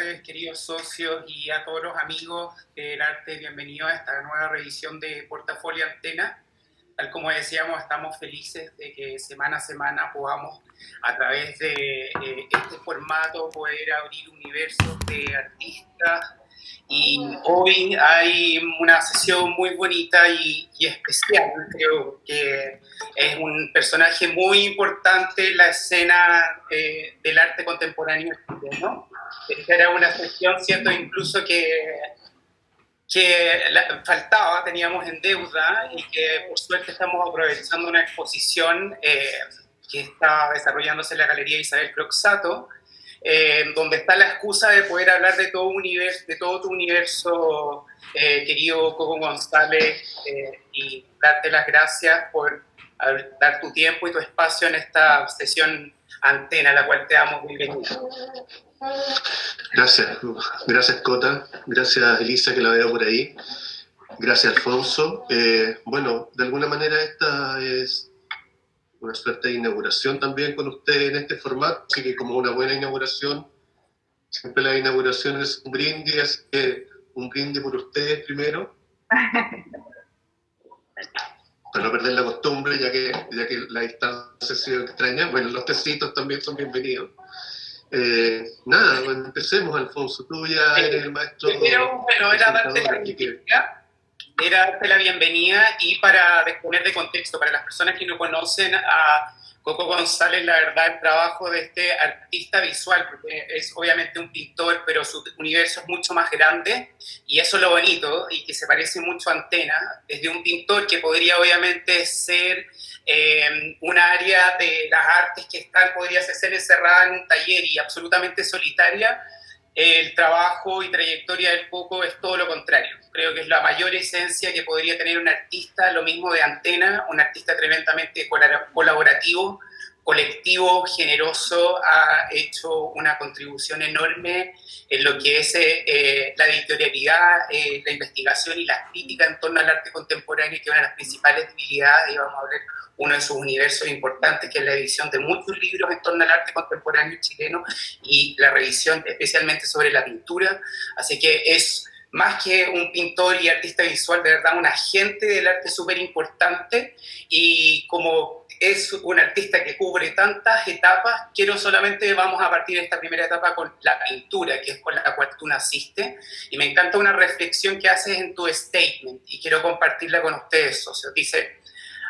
tardes, queridos socios, y a todos los amigos del arte. Bienvenidos a esta nueva revisión de Portafolio Antena. Tal como decíamos, estamos felices de que semana a semana podamos, a través de este formato, poder abrir universos de artistas. Y hoy hay una sesión muy bonita y especial. Creo que es un personaje muy importante en la escena del arte contemporáneo chileno. Esta era una sesión, siento incluso que faltaba, teníamos en deuda, y que por suerte estamos aprovechando una exposición que está desarrollándose en la Galería Isabel Croxato, donde está la excusa de poder hablar de todo, de todo tu universo, querido Coco González, y darte las gracias por dar tu tiempo y tu espacio en esta sesión Antena, a la cual te damos bienvenida. Gracias Cota, gracias Elisa, que la veo por ahí, gracias Alfonso. Bueno, de alguna manera esta es una suerte de inauguración también con ustedes en este formato, así que como una buena inauguración, siempre la inauguración es un brindis, así que un brindis por ustedes primero, para no perder la costumbre, ya que la distancia ha sido extraña. Bueno, los tecitos también son bienvenidos. Nada, bueno, empecemos, Alfonso. Tú ya eres el maestro. Pero bueno, era darte la bienvenida y para poner de contexto, para las personas que no conocen a Coco González, la verdad, el trabajo de este artista visual, porque es obviamente un pintor, pero su universo es mucho más grande, y eso es lo bonito, y que se parece mucho a Antena, desde un pintor que podría obviamente ser una área de las artes que podría ser encerrada en un taller y absolutamente solitaria. El trabajo y trayectoria del Coco es todo lo contrario. Creo que es la mayor esencia que podría tener un artista, lo mismo de Antena, un artista tremendamente colaborativo, colectivo, generoso, ha hecho una contribución enorme en lo que es la editorialidad, la investigación y la crítica en torno al arte contemporáneo, que es una de las principales debilidades, y vamos a ver uno de sus universos importantes, que es la edición de muchos libros en torno al arte contemporáneo chileno y la revisión especialmente sobre la pintura. Así que es más que un pintor y artista visual, de verdad un agente del arte súper importante, y como es un artista que cubre tantas etapas, vamos a partir de esta primera etapa con la pintura, que es con la cual tú naciste, y me encanta una reflexión que haces en tu statement, y quiero compartirla con ustedes, socios. Dice: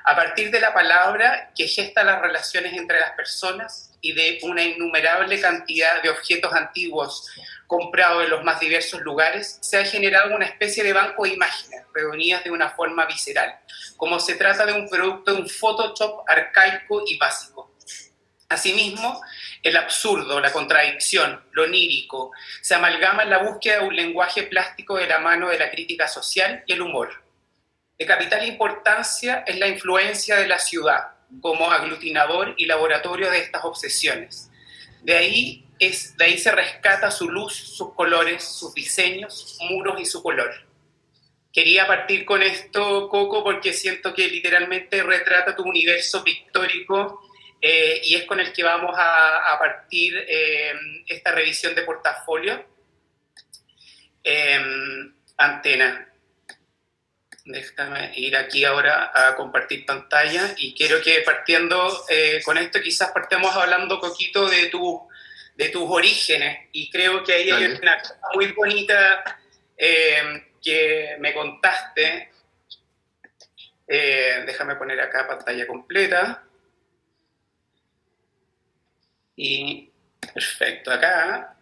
a partir de la palabra que gesta las relaciones entre las personas y de una innumerable cantidad de objetos antiguos comprados en los más diversos lugares, se ha generado una especie de banco de imágenes reunidas de una forma visceral, como se trata de un producto de un Photoshop arcaico y básico. Asimismo, el absurdo, la contradicción, lo onírico, se amalgama en la búsqueda de un lenguaje plástico de la mano de la crítica social y el humor. De capital importancia es la influencia de la ciudad como aglutinador y laboratorio de estas obsesiones. De ahí se rescata su luz, sus colores, sus diseños, muros y su color. Quería partir con esto, Coco, porque siento que literalmente retrata tu universo pictórico, y es con el que vamos a partir esta revisión de portafolio. Antena. Déjame ir aquí ahora a compartir pantalla, y quiero que partiendo con esto, quizás partamos hablando, Coquito, de tus orígenes, y creo que ahí hay una cosa muy bonita que me contaste. Déjame poner acá pantalla completa. Y perfecto, acá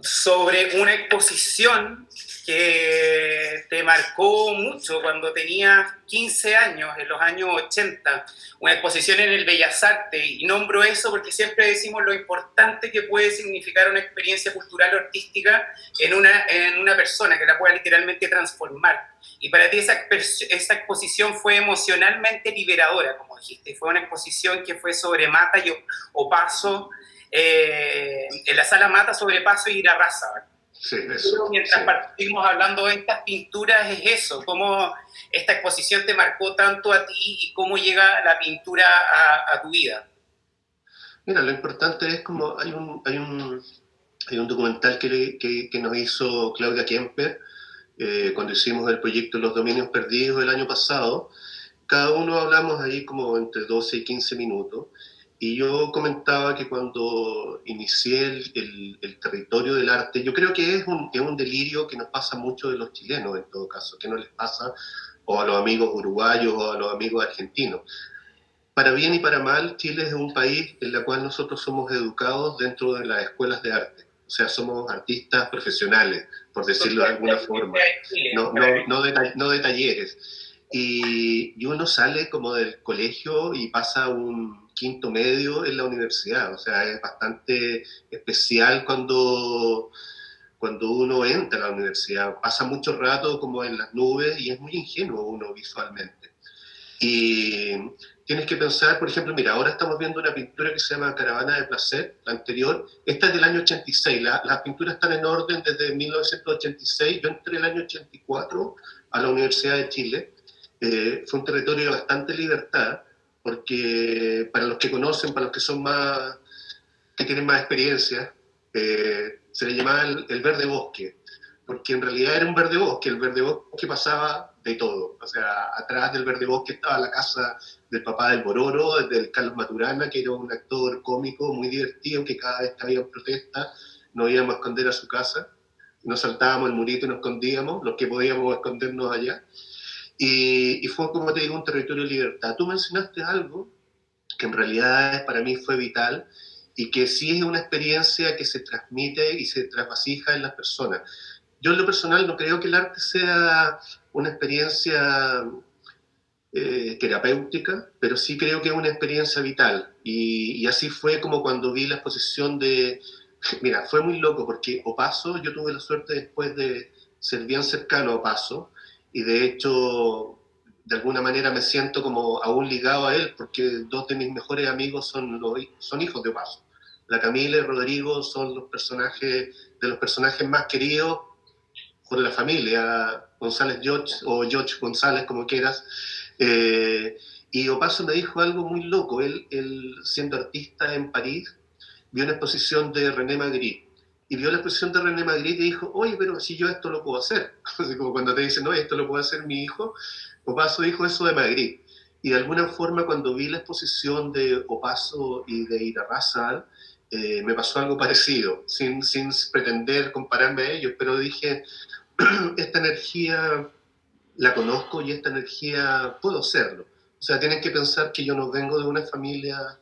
sobre una exposición que te marcó mucho cuando tenías 15 años, en los años 80, una exposición en el Bellas Artes, y nombro eso porque siempre decimos lo importante que puede significar una experiencia cultural o artística en una persona, que la pueda literalmente transformar. Y para ti esa exposición fue emocionalmente liberadora, como dijiste. Fue una exposición que fue sobre Mata y Opaso, en la sala Mata, sobre Paso y Irarrázaval. Sí, eso. Mientras partimos hablando de estas pinturas, es eso, cómo esta exposición te marcó tanto a ti y cómo llega la pintura a tu vida. Mira, lo importante es como hay Hay un documental que nos hizo Claudia Kemper cuando hicimos el proyecto Los Dominios Perdidos el año pasado. Cada uno hablamos ahí como entre 12 y 15 minutos. Y yo comentaba que cuando inicié el territorio del arte, yo creo que es un delirio que nos pasa mucho de los chilenos en todo caso, que no les pasa o a los amigos uruguayos o a los amigos argentinos. Para bien y para mal, Chile es un país en el cual nosotros somos educados dentro de las escuelas de arte. O sea, somos artistas profesionales, por decirlo de alguna forma, no de talleres. Y uno sale como del colegio y pasa un quinto medio en la universidad. O sea, es bastante especial cuando uno entra a la universidad. Pasa mucho rato como en las nubes y es muy ingenuo uno visualmente. Y tienes que pensar, por ejemplo, mira, ahora estamos viendo una pintura que se llama Caravana de Placer, la anterior, esta es del año 86, las pinturas están en orden desde 1986, yo entré el año 84 a la Universidad de Chile, fue un territorio de bastante libertad, porque para los que conocen, para los que son más, que tienen más experiencia, se le llamaba el verde bosque, porque en realidad era un verde bosque, el verde bosque pasaba de todo, o sea, atrás del verde bosque estaba la casa del papá del Bororo, del Carlos Maturana, que era un actor cómico muy divertido, que cada vez que había protesta nos íbamos a esconder a su casa, nos saltábamos el murito y nos escondíamos, los que podíamos escondernos allá, y fue, como te digo, un territorio de libertad. Tú mencionaste algo que en realidad para mí fue vital, y que sí es una experiencia que se transmite y se trasvasija en las personas. Yo en lo personal no creo que el arte sea una experiencia terapéutica, pero sí creo que es una experiencia vital. Y así fue como cuando vi la exposición de... Mira, fue muy loco porque Opaso, yo tuve la suerte después de ser bien cercano a Opaso, y de hecho, de alguna manera me siento como aún ligado a él, porque dos de mis mejores amigos son hijos de Opaso. La Camila y Rodrigo son de los personajes más queridos por la familia, González George o George González, como quieras. Y Opaso me dijo algo muy loco. Él, siendo artista en París, vio una exposición de René Magritte. Y vio la exposición de René Magritte y dijo, oye, pero si yo esto lo puedo hacer. Así como cuando te dicen, no, esto lo puede hacer mi hijo. Opaso dijo eso de Magritte. Y de alguna forma, cuando vi la exposición de Opaso y de Irarrázaval, me pasó algo parecido, sin pretender compararme a ellos, pero dije, esta energía la conozco y esta energía puedo serlo. O sea, tienen que pensar que yo no vengo de una familia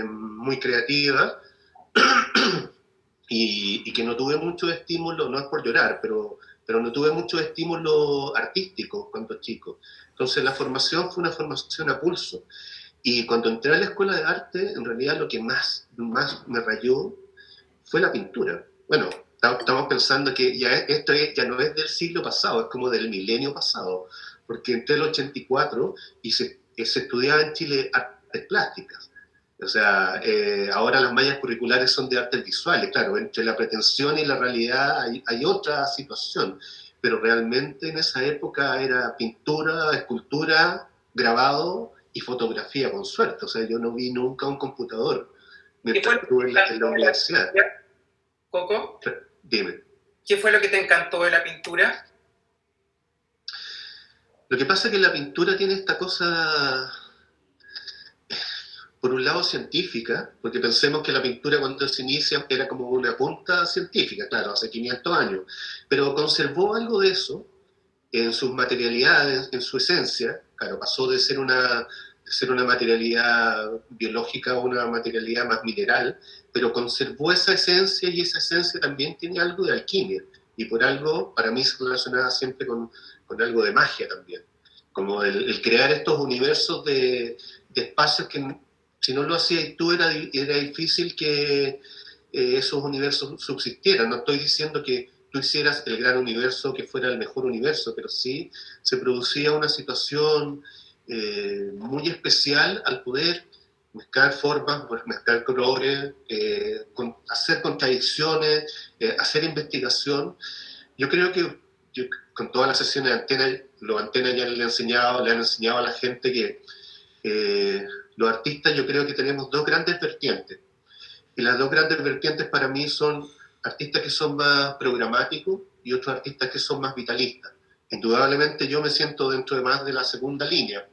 muy creativa y que no tuve mucho estímulo, no es por llorar, pero no tuve mucho estímulo artístico cuando chico. Entonces la formación fue una formación a pulso. Y cuando entré a la escuela de arte, en realidad lo que más me rayó fue la pintura. Bueno, estamos pensando que ya no es del siglo pasado, es como del milenio pasado, porque entré el 84 y se estudiaba en Chile artes plásticas. O sea, ahora las mallas curriculares son de artes visuales, claro, entre la pretensión y la realidad hay otra situación, pero realmente en esa época era pintura, escultura, grabado y fotografía, con suerte. O sea, yo no vi nunca un computador mientras estuve en la universidad. Coco, Dime. ¿qué fue lo que te encantó de la pintura? Lo que pasa es que la pintura tiene esta cosa, por un lado científica, porque pensemos que la pintura cuando se inicia era como una punta científica, claro, hace 500 años, pero conservó algo de eso en sus materialidades, en su esencia. Claro, pasó de ser una materialidad biológica a una materialidad más mineral, pero conservó esa esencia, y esa esencia también tiene algo de alquimia, y por algo para mí se relacionaba siempre con algo de magia también, como el crear estos universos de espacios que si no lo hacías tú era difícil que esos universos subsistieran. No estoy diciendo que tú hicieras el gran universo que fuera el mejor universo, pero sí se producía una situación muy especial al poder mezclar formas, mezclar colores, hacer contradicciones, hacer investigación. Yo creo que con todas las sesiones de Antena, los Antenas ya le han enseñado a la gente que los artistas, yo creo que tenemos dos grandes vertientes. Y las dos grandes vertientes para mí son artistas que son más programáticos y otros artistas que son más vitalistas. Indudablemente yo me siento dentro de más de la segunda línea,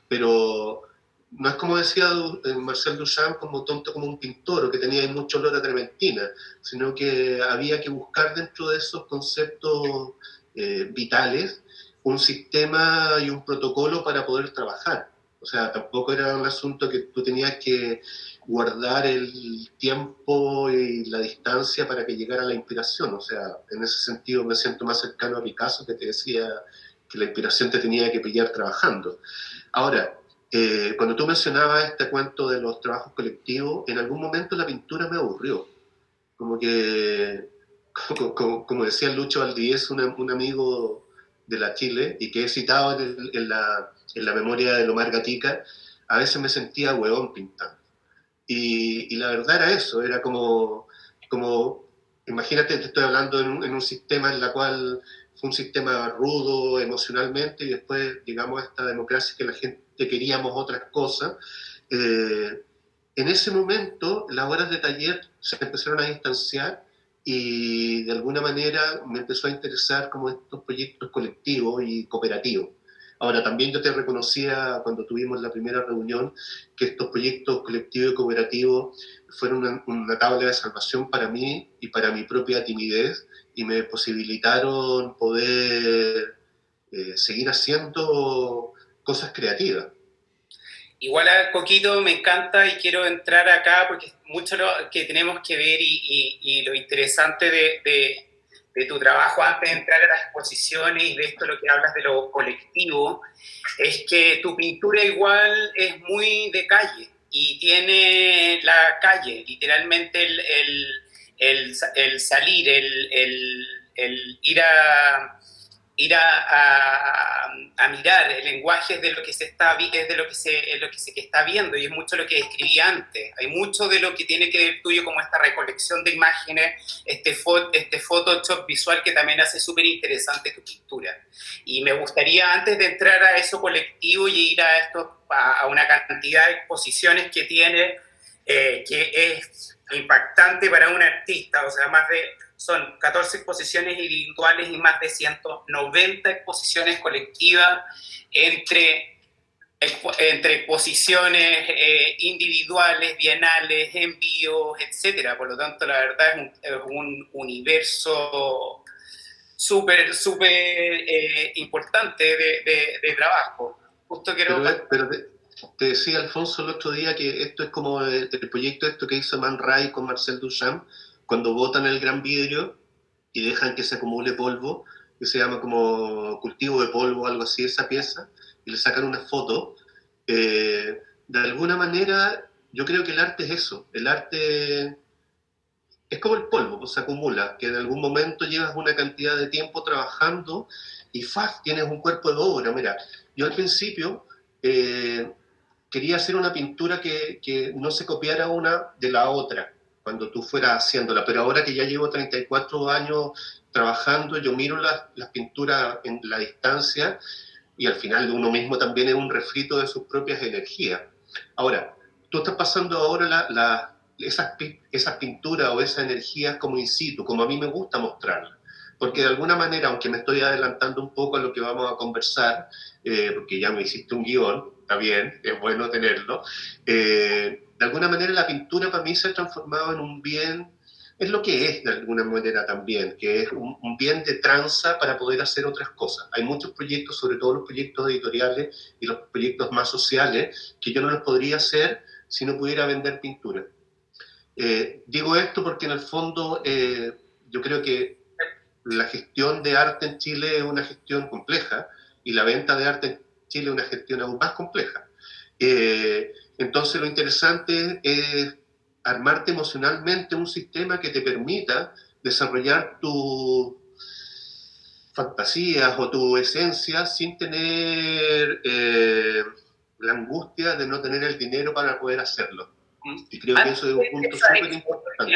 pero no es como decía Marcel Duchamp, como tonto como un pintor o que tenía mucho olor a trementina, sino que había que buscar dentro de esos conceptos vitales un sistema y un protocolo para poder trabajar. O sea, tampoco era un asunto que tú tenías que guardar el tiempo y la distancia para que llegara la inspiración. O sea, en ese sentido me siento más cercano a Picasso, que te decía que la inspiración te tenía que pillar trabajando. Ahora, cuando tú mencionabas este cuento de los trabajos colectivos, en algún momento la pintura me aburrió. Como que, como decía Lucho Valdivieso, un amigo de la Chile, y que he citado en la memoria de Lomar Gatica, a veces me sentía huevón pintando. Y la verdad era eso, era como imagínate, te estoy hablando en un sistema en la cual fue un sistema rudo emocionalmente y después llegamos a esta democracia que la gente queríamos otras cosas. En ese momento las horas de taller se empezaron a distanciar y de alguna manera me empezó a interesar como estos proyectos colectivos y cooperativos. Ahora, también yo te reconocía cuando tuvimos la primera reunión que estos proyectos colectivos y cooperativos fueron una tabla de salvación para mí y para mi propia timidez y me posibilitaron poder seguir haciendo cosas creativas. Igual a Coquito me encanta y quiero entrar acá porque es mucho lo que tenemos que ver y lo interesante de tu trabajo antes de entrar a las exposiciones y de esto lo que hablas de lo colectivo, es que tu pintura igual es muy de calle y tiene la calle, literalmente el salir, el ir a mirar, el lenguaje es de lo que se está, es de lo que se, es lo que se que está viendo y es mucho lo que describí antes. Hay mucho de lo que tiene que ver tuyo como esta recolección de imágenes, este Photoshop visual que también hace súper interesante tu pintura. Y me gustaría antes de entrar a eso colectivo y ir a una cantidad de exposiciones que tiene, que es impactante para un artista, o sea, son 14 exposiciones individuales y más de 190 exposiciones colectivas entre exposiciones individuales, bienales, envíos, etcétera. Por lo tanto, la verdad es un universo súper importante de trabajo. Justo quiero... Pero te decía Alfonso el otro día que esto es como el proyecto esto que hizo Man Ray con Marcel Duchamp, cuando botan el gran vidrio y dejan que se acumule polvo, que se llama como cultivo de polvo, algo así, esa pieza, y le sacan una foto. De alguna manera, yo creo que el arte es eso. El arte es como el polvo, pues se acumula, que en algún momento llevas una cantidad de tiempo trabajando y ¡faf! Tienes un cuerpo de obra. Mira, yo al principio quería hacer una pintura que no se copiara una de la otra cuando tú fueras haciéndola, pero ahora que ya llevo 34 años trabajando, yo miro las pinturas en la distancia y al final uno mismo también es un refrito de sus propias energías. Ahora, tú estás pasando ahora esas pinturas o esas energías como in situ, como a mí me gusta mostrarlas. Porque de alguna manera, aunque me estoy adelantando un poco a lo que vamos a conversar, porque ya me hiciste un guión, está bien, es bueno tenerlo, de alguna manera la pintura para mí se ha transformado en un bien, es lo que es de alguna manera también, que es un bien de tranza para poder hacer otras cosas. Hay muchos proyectos, sobre todo los proyectos editoriales y los proyectos más sociales, que yo no los podría hacer si no pudiera vender pintura. Digo esto porque en el fondo yo creo que la gestión de arte en Chile es una gestión compleja y la venta de arte en Chile es una gestión aún más compleja. Entonces lo interesante es armarte emocionalmente un sistema que te permita desarrollar tus fantasías o tu esencia sin tener la angustia de no tener el dinero para poder hacerlo. Y creo que eso es un punto súper importante.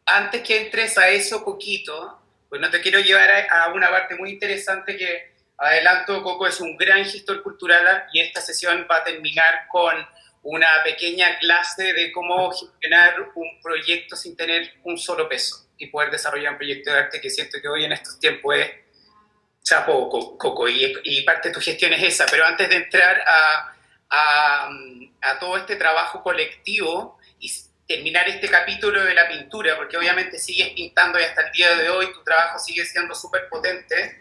Antes que entres a eso, Coquito, pues no te quiero llevar a una parte muy interesante que adelanto, Coco es un gran gestor cultural y esta sesión va a terminar con una pequeña clase de cómo gestionar un proyecto sin tener un solo peso. y poder desarrollar un proyecto de arte que siento que hoy en estos tiempos es chapo, Coco, y parte de tu gestión es esa. Pero antes de entrar a todo este trabajo colectivo y terminar este capítulo de la pintura, porque obviamente sigues pintando y hasta el día de hoy tu trabajo sigue siendo súper potente,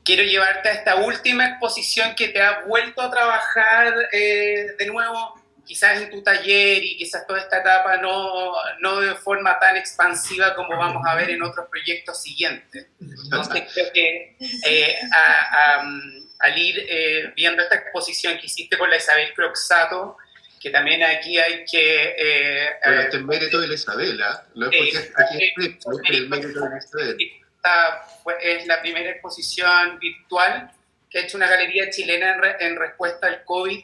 quiero llevarte a esta última exposición que te ha vuelto a trabajar de nuevo, quizás en tu taller y quizás toda esta etapa no de forma tan expansiva como vamos a ver en otros proyectos siguientes. Entonces creo que al ir viendo esta exposición que hiciste con la Isabel Croxato, que también aquí hay que... bueno, este es mérito de la Isabela, no es porque aquí es el mérito de la Isabela. Es la primera exposición virtual que ha hecho una galería chilena en respuesta al COVID.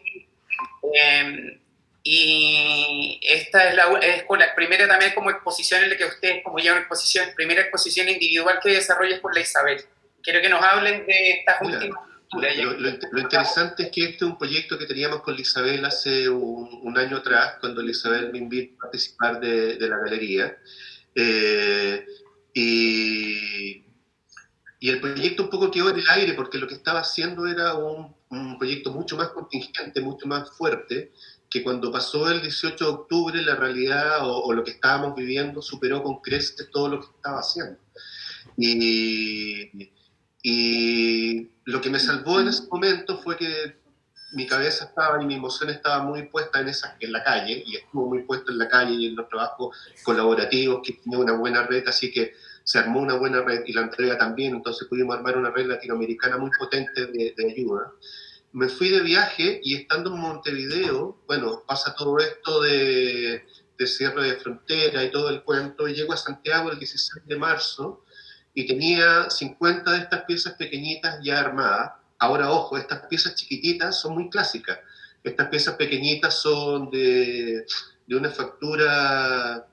Y esta es la primera también como exposición en la que ustedes, como ya una exposición, primera exposición individual que desarrollas por la Isabel. Quiero que nos hablen de estas últimas pinturas. Lo interesante es que este es un proyecto que teníamos con la Isabel hace un año atrás, cuando la Isabel me invitó a participar de la galería. Y el proyecto un poco quedó en el aire, porque lo que estaba haciendo era un proyecto mucho más contingente, mucho más fuerte, que cuando pasó el 18 de octubre la realidad o lo que estábamos viviendo superó con creces todo lo que estaba haciendo. Y lo que me salvó en ese momento fue que mi cabeza estaba y mi emoción estaba muy puesta en la calle, y estuvo muy puesta en la calle y en los trabajos colaborativos, que tenía una buena red, así que se armó una buena red y la entrega también, entonces pudimos armar una red latinoamericana muy potente de ayuda. Me fui de viaje y estando en Montevideo, bueno, pasa todo esto de cierre de frontera y todo el cuento, y llego a Santiago el 16 de marzo y tenía 50 de estas piezas pequeñitas ya armadas. Ahora, ojo, estas piezas chiquititas son muy clásicas. Estas piezas pequeñitas son de una factura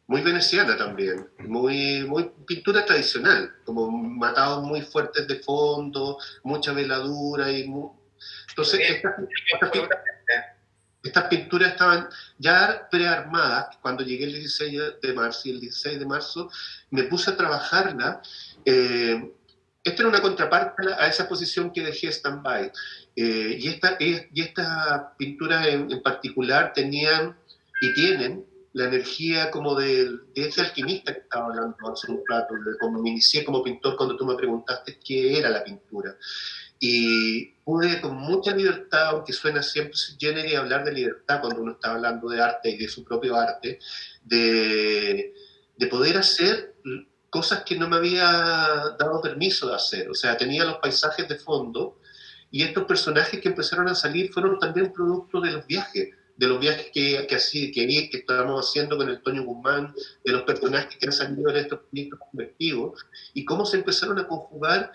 muy veneciana también, muy pintura tradicional, como matados muy fuertes de fondo, mucha veladura entonces estas pinturas estaban ya prearmadas cuando llegué el 16 de marzo, y el 16 de marzo me puse a trabajarla. Esta era una contraparte a esa posición que dejé stand-by. Y estas pinturas en particular tenían y tienen la energía como de ese alquimista que estaba hablando hace un rato, como me inicié como pintor cuando tú me preguntaste qué era la pintura. Y pude con mucha libertad, aunque suena siempre y hablar de libertad cuando uno está hablando de arte y de su propio arte, de poder hacer cosas que no me había dado permiso de hacer. O sea, tenía los paisajes de fondo, y estos personajes que empezaron a salir fueron también producto de los viajes que estábamos haciendo con el Toño Guzmán, de los personajes que han salido en estos proyectos colectivos, y cómo se empezaron a conjugar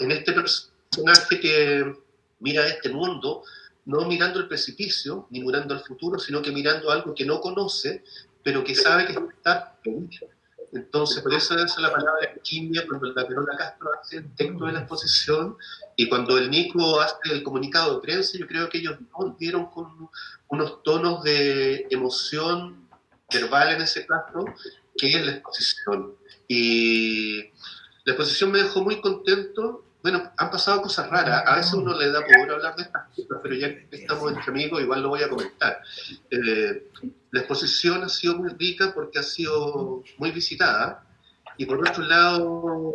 en este personaje que mira este mundo, no mirando el precipicio, ni mirando al futuro, sino que mirando algo que no conoce, pero que sabe que está perdido. Entonces, por eso es la palabra alquimia cuando la Carola Castro hace el texto de la exposición, y cuando el Nico hace el comunicado de prensa, yo creo que ellos nos dieron con unos tonos de emoción verbal en ese caso, que es la exposición. Y la exposición me dejó muy contento. Bueno, han pasado cosas raras, a veces uno le da por hablar de estas cosas, pero ya que estamos entre amigos, igual lo voy a comentar. La exposición ha sido muy rica porque ha sido muy visitada, y por otro lado,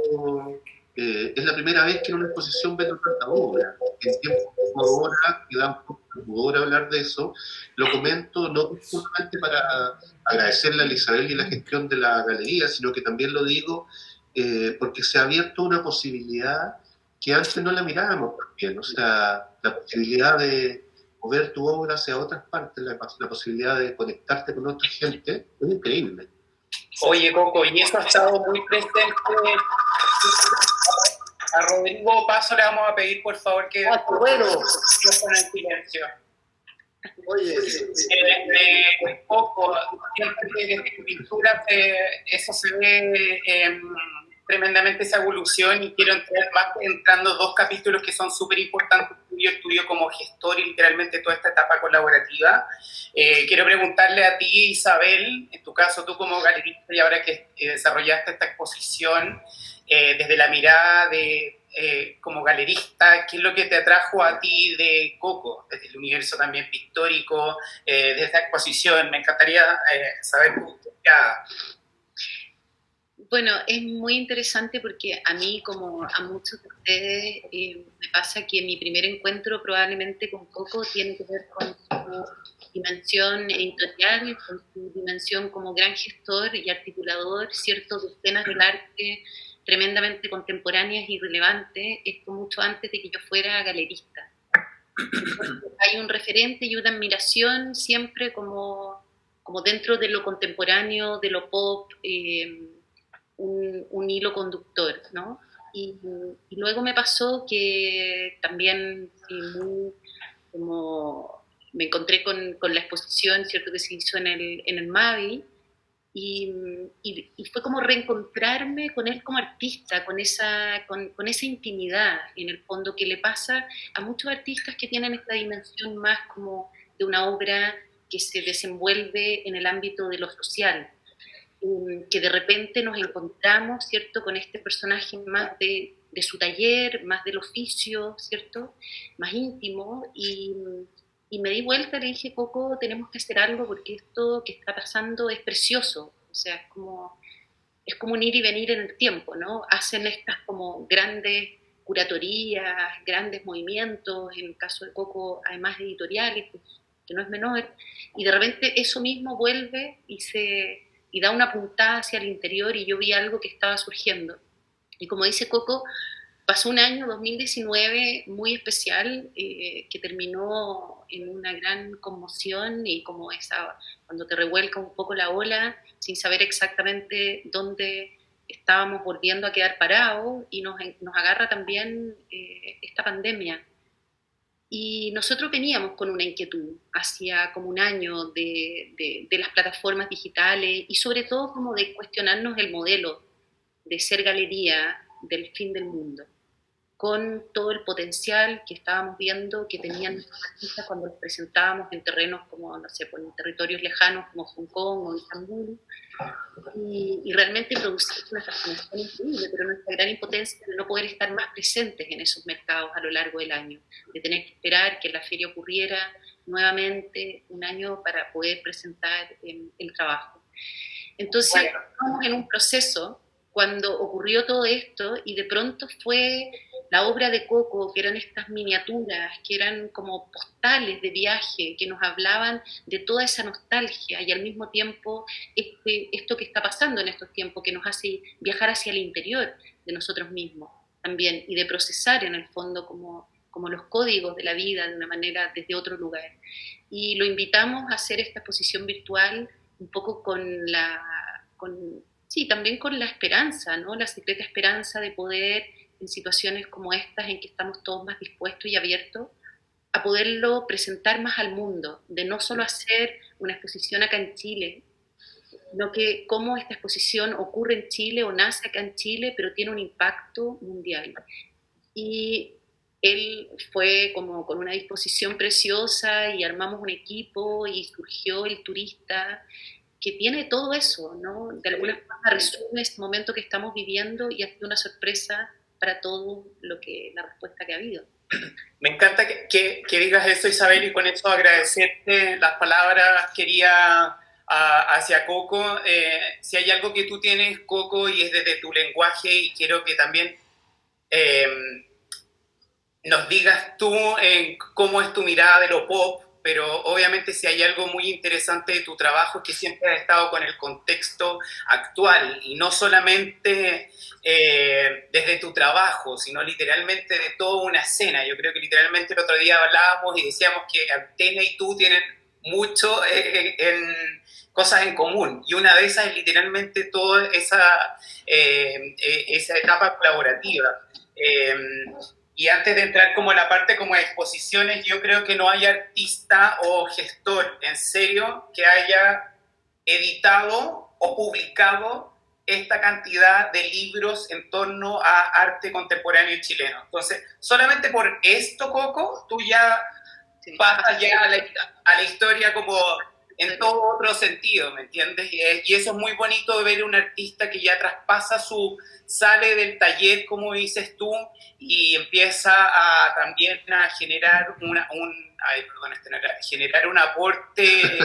es la primera vez que en una exposición veo tanta obra. En tiempo como ahora, que da poco hablar de eso, lo comento no solamente para agradecerle a Isabel y la gestión de la galería, sino que también lo digo porque se ha abierto una posibilidad que antes no la mirábamos también. O sea, la posibilidad de mover tu obra hacia otras partes, la posibilidad de conectarte con otra gente, es increíble. Oye, Coco, y eso ha estado muy presente. A Rodrigo Paso le vamos a pedir, por favor, que bueno, con el silencio. Oye, Coco, siempre desde tu pintura eso se ve tremendamente esa evolución, y quiero entrar más entrando dos capítulos que son súper importantes el tuyo como gestor y literalmente toda esta etapa colaborativa. Quiero preguntarle a ti, Isabel, en tu caso, tú como galerista y ahora que desarrollaste esta exposición, desde la mirada de como galerista, ¿qué es lo que te atrajo a ti de Coco, desde el universo también pictórico, de esta exposición? Me encantaría saber tu mirada. Bueno, es muy interesante porque a mí, como a muchos de ustedes, me pasa que mi primer encuentro probablemente con Coco tiene que ver con su dimensión editorial, con su dimensión como gran gestor y articulador, cierto, de escenas del arte tremendamente contemporáneas y relevantes, esto mucho antes de que yo fuera galerista. Entonces, hay un referente y una admiración siempre como dentro de lo contemporáneo, de lo pop, un hilo conductor, ¿no? Y luego me pasó que también muy, como me encontré con la exposición, ¿cierto?, que se hizo en el Mavi, y fue como reencontrarme con él como artista, con esa intimidad, en el fondo, que le pasa a muchos artistas que tienen esta dimensión más como de una obra que se desenvuelve en el ámbito de lo social, que de repente nos encontramos, ¿cierto?, con este personaje más de su taller, más del oficio, ¿cierto?, más íntimo, y me di vuelta y le dije, Coco, tenemos que hacer algo porque esto que está pasando es precioso, o sea, es como un ir y venir en el tiempo, ¿no? Hacen estas como grandes curatorías, grandes movimientos, en el caso de Coco, además editoriales, que no es menor, y de repente eso mismo vuelve y da una puntada hacia el interior, y yo vi algo que estaba surgiendo. Y como dice Coco, pasó un año 2019 muy especial, que terminó en una gran conmoción y como cuando te revuelca un poco la ola sin saber exactamente dónde estábamos volviendo a quedar parados, y nos agarra también esta pandemia. Y nosotros veníamos con una inquietud hacía como un año de las plataformas digitales y sobre todo como de cuestionarnos el modelo de ser galería del fin del mundo, con todo el potencial que estábamos viendo que tenían nuestros artistas cuando los presentábamos en terrenos como, no sé, en territorios lejanos como Hong Kong o Estambul, y realmente producir una fascinación increíble, pero nuestra gran impotencia de no poder estar más presentes en esos mercados a lo largo del año, de tener que esperar que la feria ocurriera nuevamente un año para poder presentar el trabajo. Entonces, estamos en un proceso cuando ocurrió todo esto y de pronto fue la obra de Coco, que eran estas miniaturas, que eran como postales de viaje, que nos hablaban de toda esa nostalgia y al mismo tiempo esto que está pasando en estos tiempos, que nos hace viajar hacia el interior de nosotros mismos también y de procesar en el fondo como los códigos de la vida de una manera desde otro lugar. Y lo invitamos a hacer esta exposición virtual un poco sí, también con la esperanza, ¿no? La secreta esperanza de poder, en situaciones como estas, en que estamos todos más dispuestos y abiertos, a poderlo presentar más al mundo, de no solo hacer una exposición acá en Chile, sino que cómo esta exposición ocurre en Chile o nace acá en Chile, pero tiene un impacto mundial. Y él fue como con una disposición preciosa y armamos un equipo y surgió el turista, que tiene todo eso, ¿no? De alguna forma resume este momento que estamos viviendo y ha sido una sorpresa para todo la respuesta que ha habido. Me encanta que digas eso, Isabel, y con eso agradecerte las palabras, quería hacia Coco. Si hay algo que tú tienes, Coco, y es desde tu lenguaje, y quiero que también nos digas tú cómo es tu mirada de lo pop, pero obviamente si hay algo muy interesante de tu trabajo es que siempre has estado con el contexto actual y no solamente desde tu trabajo, sino literalmente de toda una escena. Yo creo que literalmente el otro día hablábamos y decíamos que Antena y tú tienen mucho cosas en común, y una de esas es literalmente toda esa etapa colaborativa. Y antes de entrar como en la parte como de exposiciones, yo creo que no hay artista o gestor en serio que haya editado o publicado esta cantidad de libros en torno a arte contemporáneo chileno. Entonces, solamente por esto, Coco, tú ya pasas ya a la historia como en todo otro sentido, ¿me entiendes? Y eso es muy bonito de ver un artista que ya traspasa sale del taller, como dices tú, y empieza también a generar generar un aporte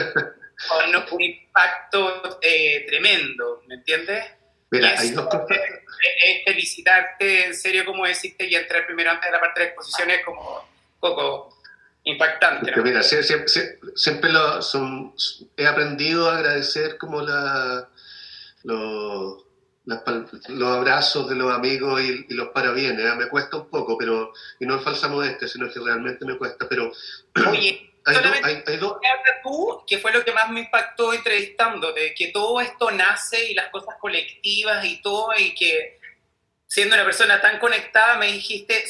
con un impacto tremendo, ¿me entiendes? Mira, hay dos cosas. Felicitarte, en serio, como deciste, y entrar primero antes de la parte de exposiciones como Coco, impactante, ¿no? Mira, siempre he aprendido a agradecer como los abrazos de los amigos y los parabienes. Me cuesta un poco, y no es falsa modestia, sino que realmente me cuesta, pero oye, hay dos. Tú, que fue lo que más me impactó entrevistándote, que todo esto nace y las cosas colectivas y todo, y que siendo una persona tan conectada me dijiste,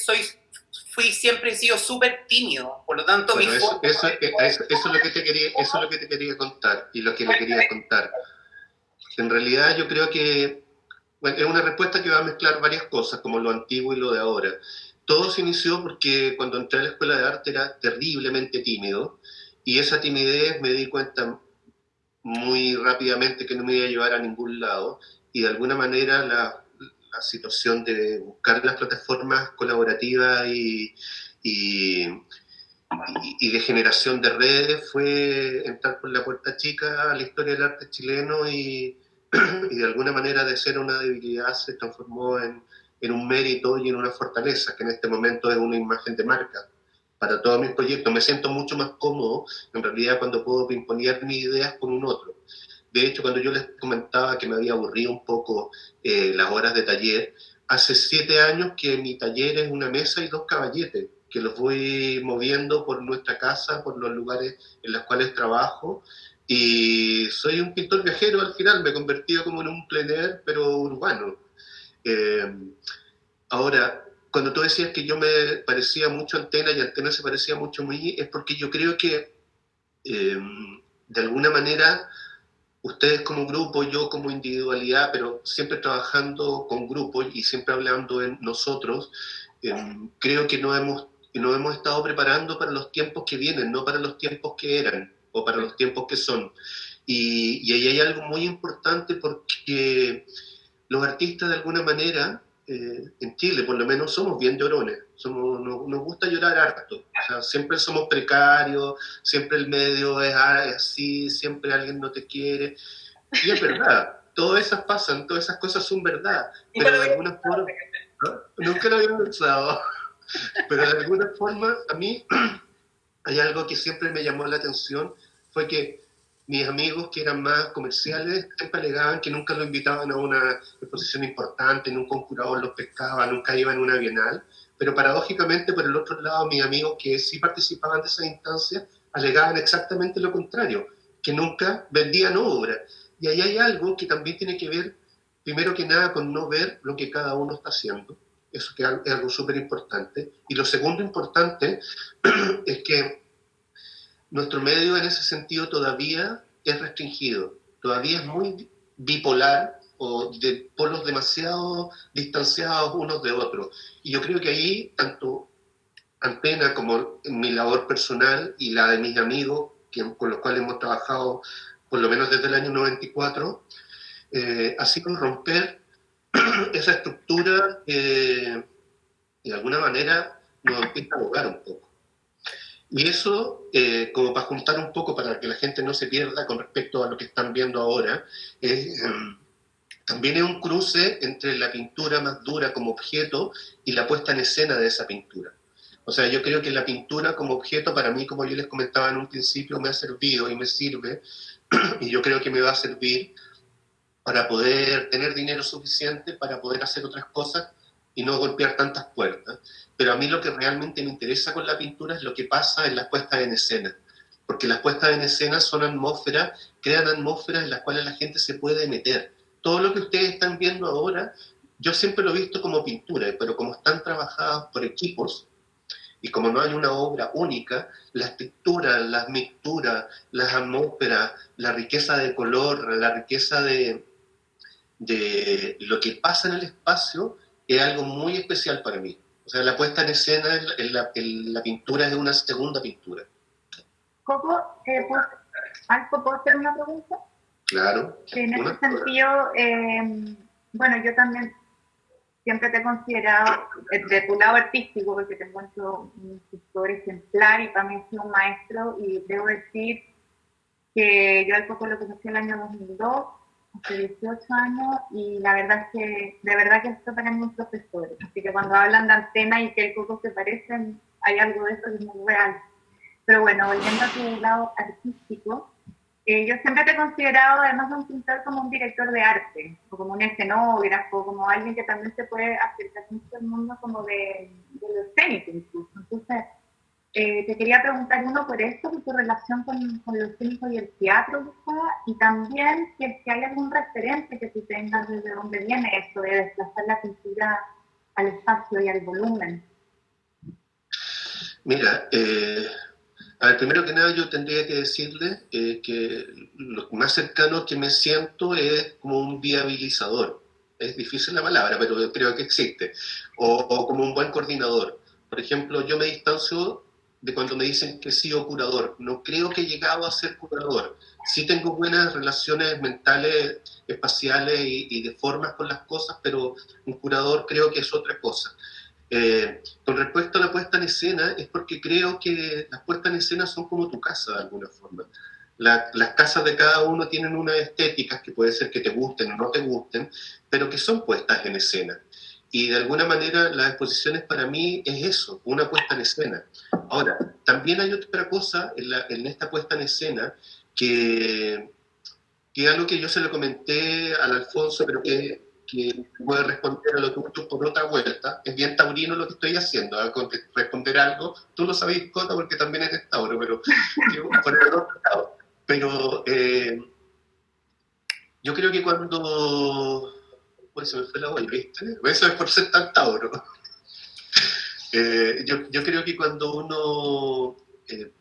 siempre he sido súper tímido, por lo tanto bueno, eso es lo que te quería contar y lo que le quería contar. En realidad yo creo que es una respuesta que va a mezclar varias cosas, como lo antiguo y lo de ahora. Todo se inició porque cuando entré a la escuela de arte era terriblemente tímido, y esa timidez me di cuenta muy rápidamente que no me iba a llevar a ningún lado, y de alguna manera la situación de buscar las plataformas colaborativas y de generación de redes fue entrar por la puerta chica a la historia del arte chileno y de alguna manera de ser una debilidad se transformó en un mérito y en una fortaleza, que en este momento es una imagen de marca para todos mis proyectos. Me siento mucho más cómodo, en realidad, cuando puedo imponer mis ideas con un otro. De hecho, cuando yo les comentaba que me había aburrido un poco las horas de taller, hace 7 años que mi taller es una mesa y 2 caballetes, que los voy moviendo por nuestra casa, por los lugares en los cuales trabajo, y soy un pintor viajero al final, me he convertido como en un plein air, pero urbano. Ahora, cuando tú decías que yo me parecía mucho a Antena y Antena se parecía mucho a mí, es porque yo creo que de alguna manera ustedes como grupo, yo como individualidad, pero siempre trabajando con grupos y siempre hablando en nosotros, creo que nos hemos estado preparando para los tiempos que vienen, no para los tiempos que eran o para los tiempos que son. Y ahí hay algo muy importante porque los artistas de alguna manera, en Chile por lo menos, somos bien llorones, nos gusta llorar harto, o sea, siempre somos precarios, siempre el medio es así, siempre alguien no te quiere, y es verdad, todas esas pasan, todas esas cosas son verdad, pero de alguna forma, ¿no? Nunca lo había pensado, pero de alguna forma a mí hay algo que siempre me llamó la atención, fue que mis amigos que eran más comerciales siempre alegaban que nunca lo invitaban a una exposición importante, nunca un curador los pescaba, nunca iban a una bienal, pero paradójicamente por el otro lado mis amigos que sí participaban de esas instancias alegaban exactamente lo contrario, que nunca vendían obra. Y ahí hay algo que también tiene que ver, primero que nada, con no ver lo que cada uno está haciendo, eso que es algo súper importante, y lo segundo importante es que nuestro medio en ese sentido todavía es restringido, todavía es muy bipolar o de polos demasiado distanciados unos de otros. Y yo creo que ahí, tanto Antena como en mi labor personal y la de mis amigos, con los cuales hemos trabajado por lo menos desde el año 94, ha sido romper esa estructura que de alguna manera nos empieza a ahogar un poco. Y eso, como para juntar un poco, para que la gente no se pierda con respecto a lo que están viendo ahora, también es un cruce entre la pintura más dura como objeto y la puesta en escena de esa pintura. O sea, yo creo que la pintura como objeto, para mí, como yo les comentaba en un principio, me ha servido y me sirve, y yo creo que me va a servir para poder tener dinero suficiente para poder hacer otras cosas y no golpear tantas puertas. Pero a mí lo que realmente me interesa con la pintura es lo que pasa en las puestas en escena, porque las puestas en escena son atmósferas, crean atmósferas en las cuales la gente se puede meter. Todo lo que ustedes están viendo ahora, yo siempre lo he visto como pintura, pero como están trabajadas por equipos, y como no hay una obra única, las texturas, las mixturas, las atmósferas, la riqueza de color, la riqueza de de lo que pasa en el espacio es algo muy especial para mí. O sea, la puesta en escena en la pintura es una segunda pintura. Coco, Alco, ¿puedo hacer una pregunta? Claro. En ese sentido, bueno, yo también siempre te he considerado, de tu lado artístico, porque te encuentro un escultor ejemplar y para mí has sido un maestro, y debo decir que yo al Coco lo conocí el año 2002, hace 18 años, y la verdad es que, de verdad que esto para mí es un profesor. Así que cuando hablan de antena y que el Coco se parecen, hay algo de eso que es muy real. Pero bueno, volviendo a tu lado artístico, yo siempre te he considerado, además de un pintor, como un director de arte, o como un escenógrafo, como alguien que también se puede acercar mucho al mundo como de lo escénico incluso. Entonces, te quería preguntar uno por esto, por tu relación con lo escénico y el teatro, quizá, y también si es que hay algún referente que tú tengas desde dónde viene eso de desplazar la pintura al espacio y al volumen. Mira, a ver, primero que nada yo tendría que decirle que lo más cercano que me siento es como un viabilizador. Es difícil la palabra, pero creo que existe. O como un buen coordinador. Por ejemplo, yo me distancio de cuando me dicen que he sido curador. No creo que he llegado a ser curador. Sí tengo buenas relaciones mentales, espaciales y de formas con las cosas, pero un curador creo que es otra cosa. Con respecto a la puesta en escena, es porque creo que las puestas en escena son como tu casa de alguna forma. Las casas de cada uno tienen unas estéticas que puede ser que te gusten o no te gusten, pero que son puestas en escena. Y de alguna manera las exposiciones para mí es eso, una puesta en escena. Ahora, también hay otra cosa en esta puesta en escena que es algo que yo se lo comenté al Alfonso, pero que puede responder a lo tuyo por otra vuelta. Es bien taurino lo que estoy haciendo, a responder algo. Tú lo sabes, Cota, porque también eres tauro, pero por el otro lado. Pero yo creo que cuando... Pues se me fue la olla, ¿viste? Eso es por ser tan tauro. Yo creo que cuando uno...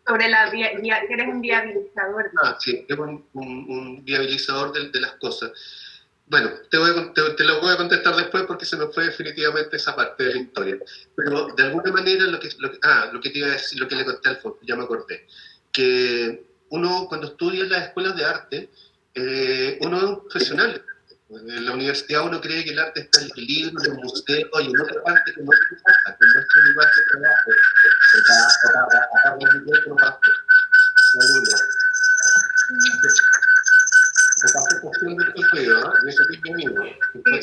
Sobre la eres un viabilizador. Sí, es un viabilizador de las cosas. Bueno, te lo voy a contestar después porque se me fue definitivamente esa parte de la historia. Pero de alguna manera lo que te iba a decir, lo que le conté al Alfonso, ya me acordé. Que uno cuando estudia en las escuelas de arte, uno es un profesional. En la universidad uno cree que el arte está en el libro, en el museo y en otra parte que no se pasa, que no es un lugar de trabajo.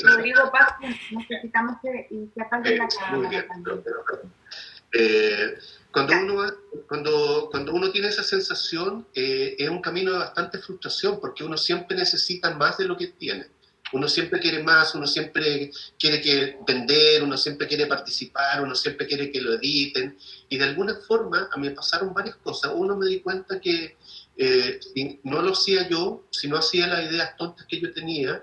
Rodrigo Paz, necesitamos que apague la cámara también. Cuando uno tiene esa sensación, es un camino de bastante frustración, porque uno siempre necesita más de lo que tiene. Uno siempre quiere más, uno siempre quiere vender, uno siempre quiere participar, uno siempre quiere que lo editen. Y de alguna forma, a mí me pasaron varias cosas. Uno, me di cuenta que si no lo hacía yo, si no hacía las ideas tontas que yo tenía,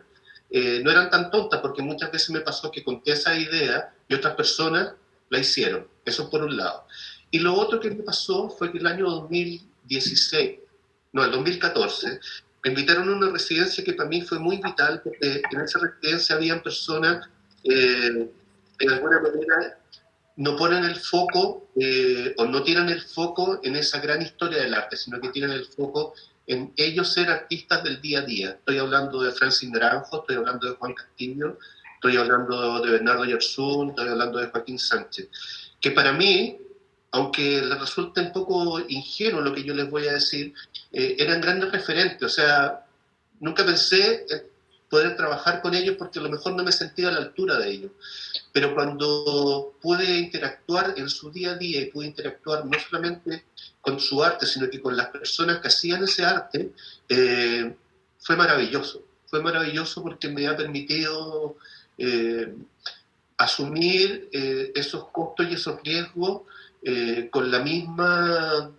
no eran tan tontas, porque muchas veces me pasó que conté esa idea y otras personas la hicieron. Eso por un lado. Y lo otro que me pasó fue que el año 2016, no, el 2014, me invitaron a una residencia que para mí fue muy vital, porque en esa residencia habían personas de alguna manera no ponen el foco o no tienen el foco en esa gran historia del arte, sino que tienen el foco en ellos ser artistas del día a día. Estoy hablando de Francis Naranjo, estoy hablando de Juan Castillo, estoy hablando de Bernardo Yersun, estoy hablando de Joaquín Sánchez, que para mí, aunque les resulte un poco ingenuo lo que yo les voy a decir, eran grandes referentes. O sea, nunca pensé en poder trabajar con ellos porque a lo mejor no me sentía a la altura de ellos. Pero cuando pude interactuar en su día a día y pude interactuar no solamente con su arte, sino que con las personas que hacían ese arte, fue maravilloso. Fue maravilloso porque me ha permitido asumir esos costos y esos riesgos con la misma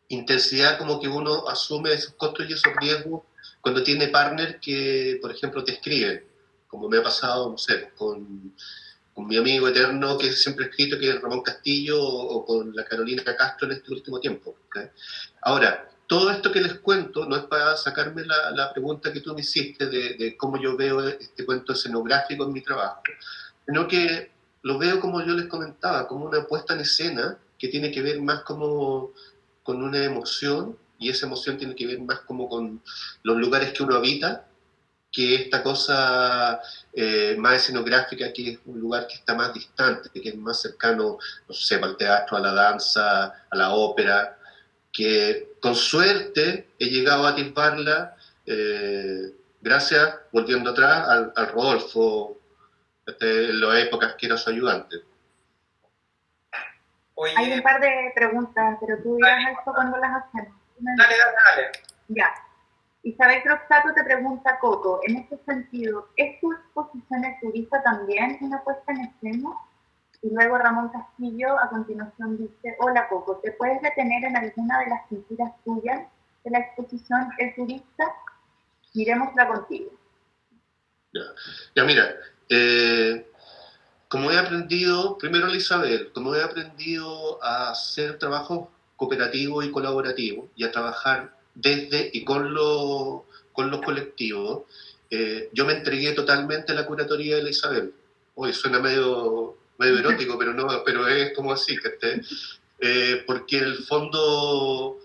intensidad como que uno asume esos costos y esos riesgos cuando tiene partner que, por ejemplo, te escriben, como me ha pasado, no sé, con mi amigo eterno que siempre he escrito, que es Ramón Castillo, o con la Carolina Castro en este último tiempo. ¿Okay? Ahora, todo esto que les cuento no es para sacarme la pregunta que tú me hiciste de cómo yo veo este cuento escenográfico en mi trabajo, sino que lo veo como yo les comentaba, como una puesta en escena que tiene que ver más como con una emoción, y esa emoción tiene que ver más como con los lugares que uno habita, que esta cosa más escenográfica, que es un lugar que está más distante, que es más cercano, no sé, al teatro, a la danza, a la ópera, que con suerte he llegado a atisbarla gracias, volviendo atrás, al Rodolfo, en las épocas que era su ayudante. Oye, Hay un par de preguntas, pero tú dirás esto cuando las hacemos. dale. Ya. Isabel Croxato te pregunta, Coco, en este sentido, ¿es tu exposición el turista también una puesta en escena? Y luego Ramón Castillo a continuación dice, hola Coco, ¿te puedes detener en alguna de las pinturas tuyas de la exposición El Turista? Miremosla contigo. Ya mira, como he aprendido, primero Isabel, como he aprendido a hacer trabajo cooperativo y colaborativo y a trabajar desde y con los colectivos, yo me entregué totalmente a la curatoría de la Isabel. Hoy suena medio erótico, pero no, pero es como así, porque en el fondo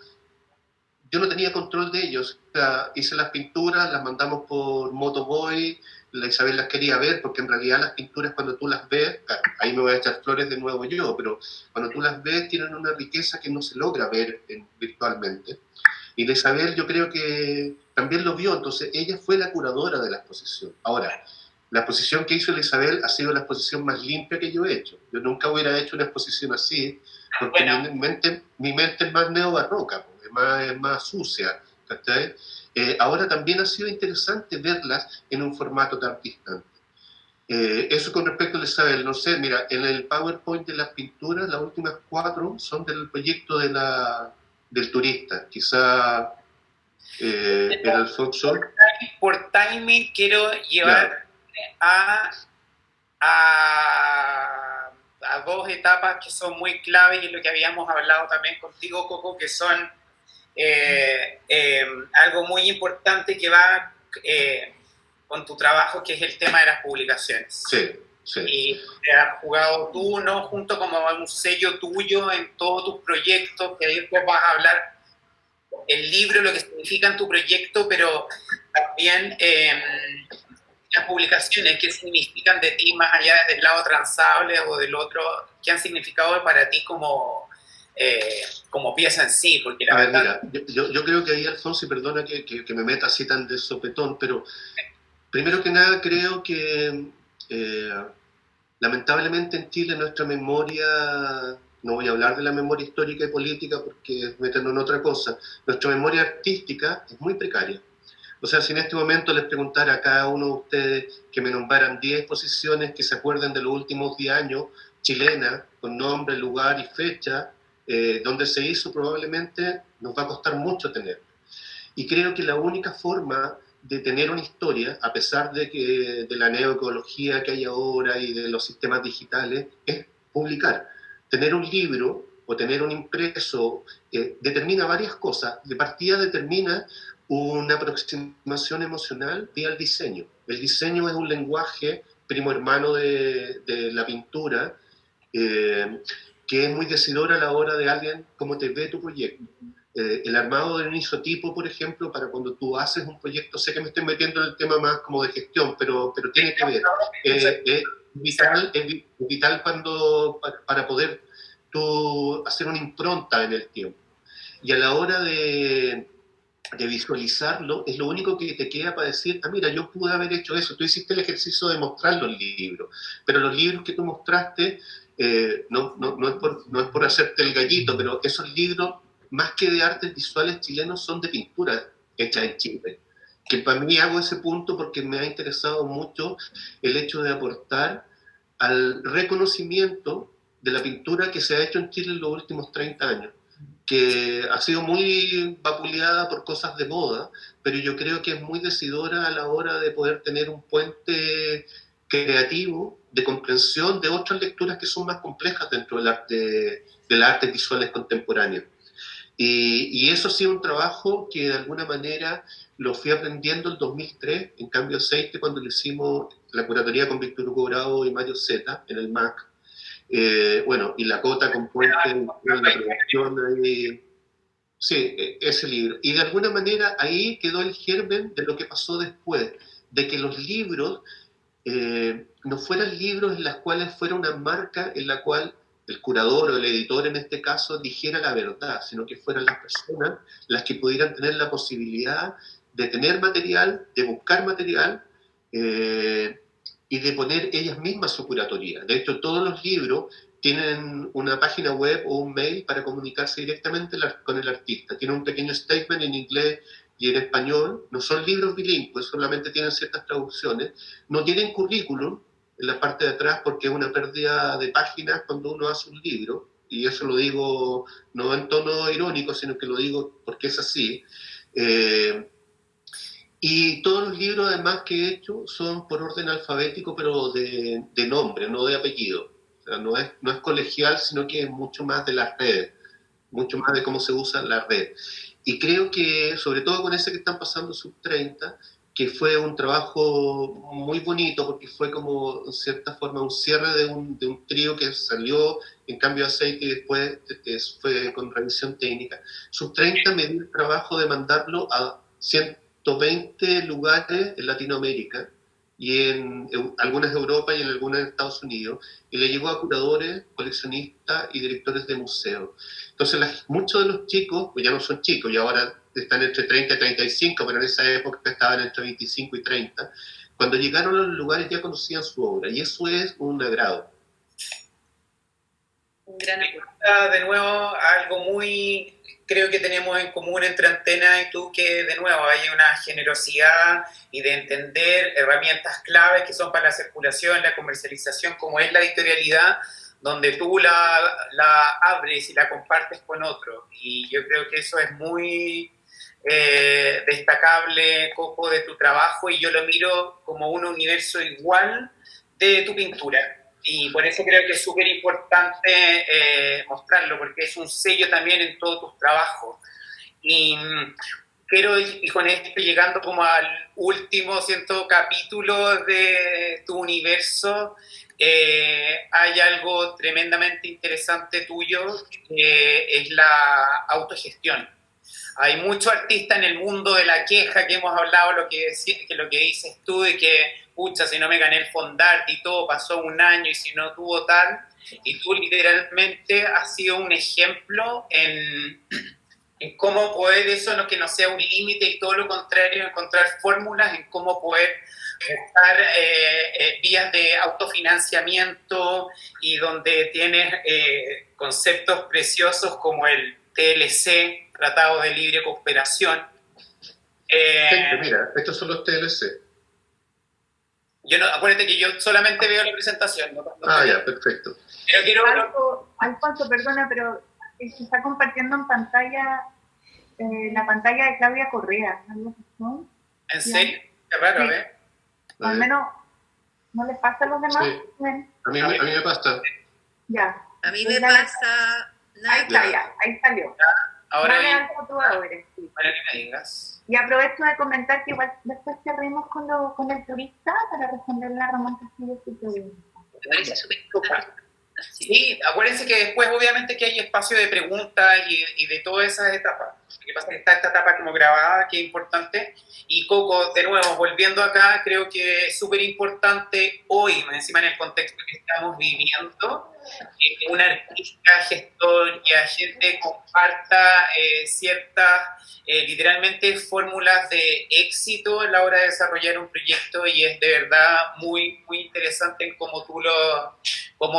yo no tenía control de ellos. O sea, hice las pinturas, las mandamos por Motoboy, la Isabel las quería ver, porque en realidad las pinturas cuando tú las ves, ahí me voy a echar flores de nuevo yo, pero cuando tú las ves tienen una riqueza que no se logra ver virtualmente. Y la Isabel yo creo que también lo vio, entonces ella fue la curadora de la exposición. Ahora, la exposición que hizo la Isabel ha sido la exposición más limpia que yo he hecho. Yo nunca hubiera hecho una exposición así, porque mi mente es más neobarroca, es más sucia. Ahora también ha sido interesante verlas en un formato tan distante. Eso con respecto a la Isabel, no sé, mira, en el PowerPoint de las pinturas, las últimas 4 son del proyecto del turista, quizá el Alfonso. Por timing quiero llevar a dos etapas que son muy claves y lo que habíamos hablado también contigo, Coco, que son algo muy importante que va con tu trabajo, que es el tema de las publicaciones. Sí, sí. Y te has jugado tú, ¿no? Junto como un sello tuyo en todos tus proyectos, que ahí después vas a hablar el libro, lo que significa en tu proyecto, pero también las publicaciones, qué significan de ti más allá del lado transable o del otro, qué han significado para ti como pieza en sí, porque la verdad... Mira, yo creo que ahí, Alfonso, y perdona que me meta así tan de sopetón, pero primero que nada creo que lamentablemente en Chile nuestra memoria, no voy a hablar de la memoria histórica y política porque es meternos en otra cosa, nuestra memoria artística es muy precaria. O sea, si en este momento les preguntara a cada uno de ustedes que me nombraran 10 exposiciones que se acuerden de los últimos 10 años, chilenas, con nombre, lugar y fecha, donde se hizo, probablemente nos va a costar mucho tener. Y creo que la única forma de tener una historia, a pesar de la neoecología que hay ahora y de los sistemas digitales, es publicar. Tener un libro o tener un impreso determina varias cosas. De partida determina una aproximación emocional vía el diseño. El diseño es un lenguaje primo hermano de la pintura, que es muy decidor a la hora de alguien cómo te ve tu proyecto. El armado de un isotipo, por ejemplo, para cuando tú haces un proyecto, sé que me estoy metiendo en el tema más como de gestión, pero tiene que ver. Es vital para poder tú hacer una impronta en el tiempo. Y a la hora de visualizarlo, es lo único que te queda para decir, mira, yo pude haber hecho eso. Tú hiciste el ejercicio de mostrar los libros, pero los libros que tú mostraste, no es por hacerte el gallito, pero esos libros, más que de artes visuales chilenos, son de pintura hecha en Chile. Que para mí hago ese punto porque me ha interesado mucho el hecho de aportar al reconocimiento de la pintura que se ha hecho en Chile en los últimos 30 años, que ha sido muy vapuleada por cosas de moda, pero yo creo que es muy decidora a la hora de poder tener un puente creativo de comprensión de otras lecturas que son más complejas dentro de las artes visuales contemporáneas. Y eso sí, un trabajo que de alguna manera lo fui aprendiendo en 2003, en Cambio Aceite, cuando le hicimos la curatoría con Víctor Hugo Bravo y Mario Zeta en el MAC. Bueno, y la Cota con Puente, la producción ahí. Sí, ese libro. Y de alguna manera ahí quedó el germen de lo que pasó después, de que los libros no fueran libros en los cuales fuera una marca en la cual el curador o el editor en este caso dijera la verdad, sino que fueran las personas las que pudieran tener la posibilidad de tener material, de buscar material y de poner ellas mismas su curatoría. De hecho, todos los libros tienen una página web o un mail para comunicarse directamente con el artista. Tiene un pequeño statement en inglés y en español. No son libros bilingües, solamente tienen ciertas traducciones. No tienen currículum en la parte de atrás porque es una pérdida de páginas cuando uno hace un libro. Y eso lo digo no en tono irónico, sino que lo digo porque es así. Y todos los libros además que he hecho son por orden alfabético, pero de nombre, no de apellido. O sea, no es colegial, sino que es mucho más de las redes, mucho más de cómo se usa la red. Y creo que, sobre todo con ese que están pasando Sub-30, que fue un trabajo muy bonito, porque fue como, en cierta forma, un cierre de un trío que salió en Cambio Aceite y después fue con revisión técnica. Sub-30 me dio el trabajo de mandarlo a 120 lugares en Latinoamérica, y en algunas de Europa y en algunas de Estados Unidos, y le llegó a curadores, coleccionistas y directores de museos. Entonces, muchos de los chicos, pues ya no son chicos, y ahora están entre 30 y 35, pero en esa época estaban entre 25 y 30, cuando llegaron a los lugares ya conocían su obra, y eso es un agrado. Un gran acuerdo. De nuevo, algo muy, creo que tenemos en común entre Antena y tú, que de nuevo hay una generosidad y de entender herramientas claves que son para la circulación, la comercialización, como es la editorialidad, donde tú la abres y la compartes con otro. Y yo creo que eso es muy destacable, Coco, de tu trabajo, y yo lo miro como un universo igual de tu pintura. Y por eso creo que es súper importante mostrarlo, porque es un sello también en todos tus trabajos. Y quiero ir con esto llegando como al último capítulo de tu universo. Hay algo tremendamente interesante tuyo, que es la autogestión. Hay muchos artistas en el mundo de la queja que hemos hablado, lo que dices tú, de que, pucha, si no me gané el Fondart y todo, pasó un año y si no tuvo tal, y tú literalmente has sido un ejemplo en cómo poder eso, no que no sea un límite y todo lo contrario, encontrar fórmulas en cómo poder buscar vías de autofinanciamiento, y donde tienes conceptos preciosos como el TLC, Tratado de Libre Cooperación. Mira, estos son los TLC. Acuérdate que yo solamente veo la presentación. No Ya, perfecto. Pero quiero... Alfonso, perdona, pero se está compartiendo en pantalla la pantalla de Claudia Correa, ¿no? ¿En serio? Qué raro, sí. Al menos, ¿no les pasa a los demás? Sí. A mí me pasa. Ya. A mí me pasa... Ahí está, ya, ahí salió. Ahora vale, algo tú ahora, sí. Para que me digas. Y aprovecho de comentar que igual después cerremos con el turista para responder la Ramón Castillo su pregunta. Me parece súper importante. Sí, acuérdense que después obviamente que hay espacio de preguntas y de todas esas etapas. Lo que pasa es que está esta etapa como grabada, que es importante. Y Coco, de nuevo, volviendo acá, creo que es súper importante hoy, encima en el contexto que estamos viviendo, que un artista, gestor y agente comparta ciertas, literalmente, fórmulas de éxito a la hora de desarrollar un proyecto, y es de verdad muy, muy interesante en cómo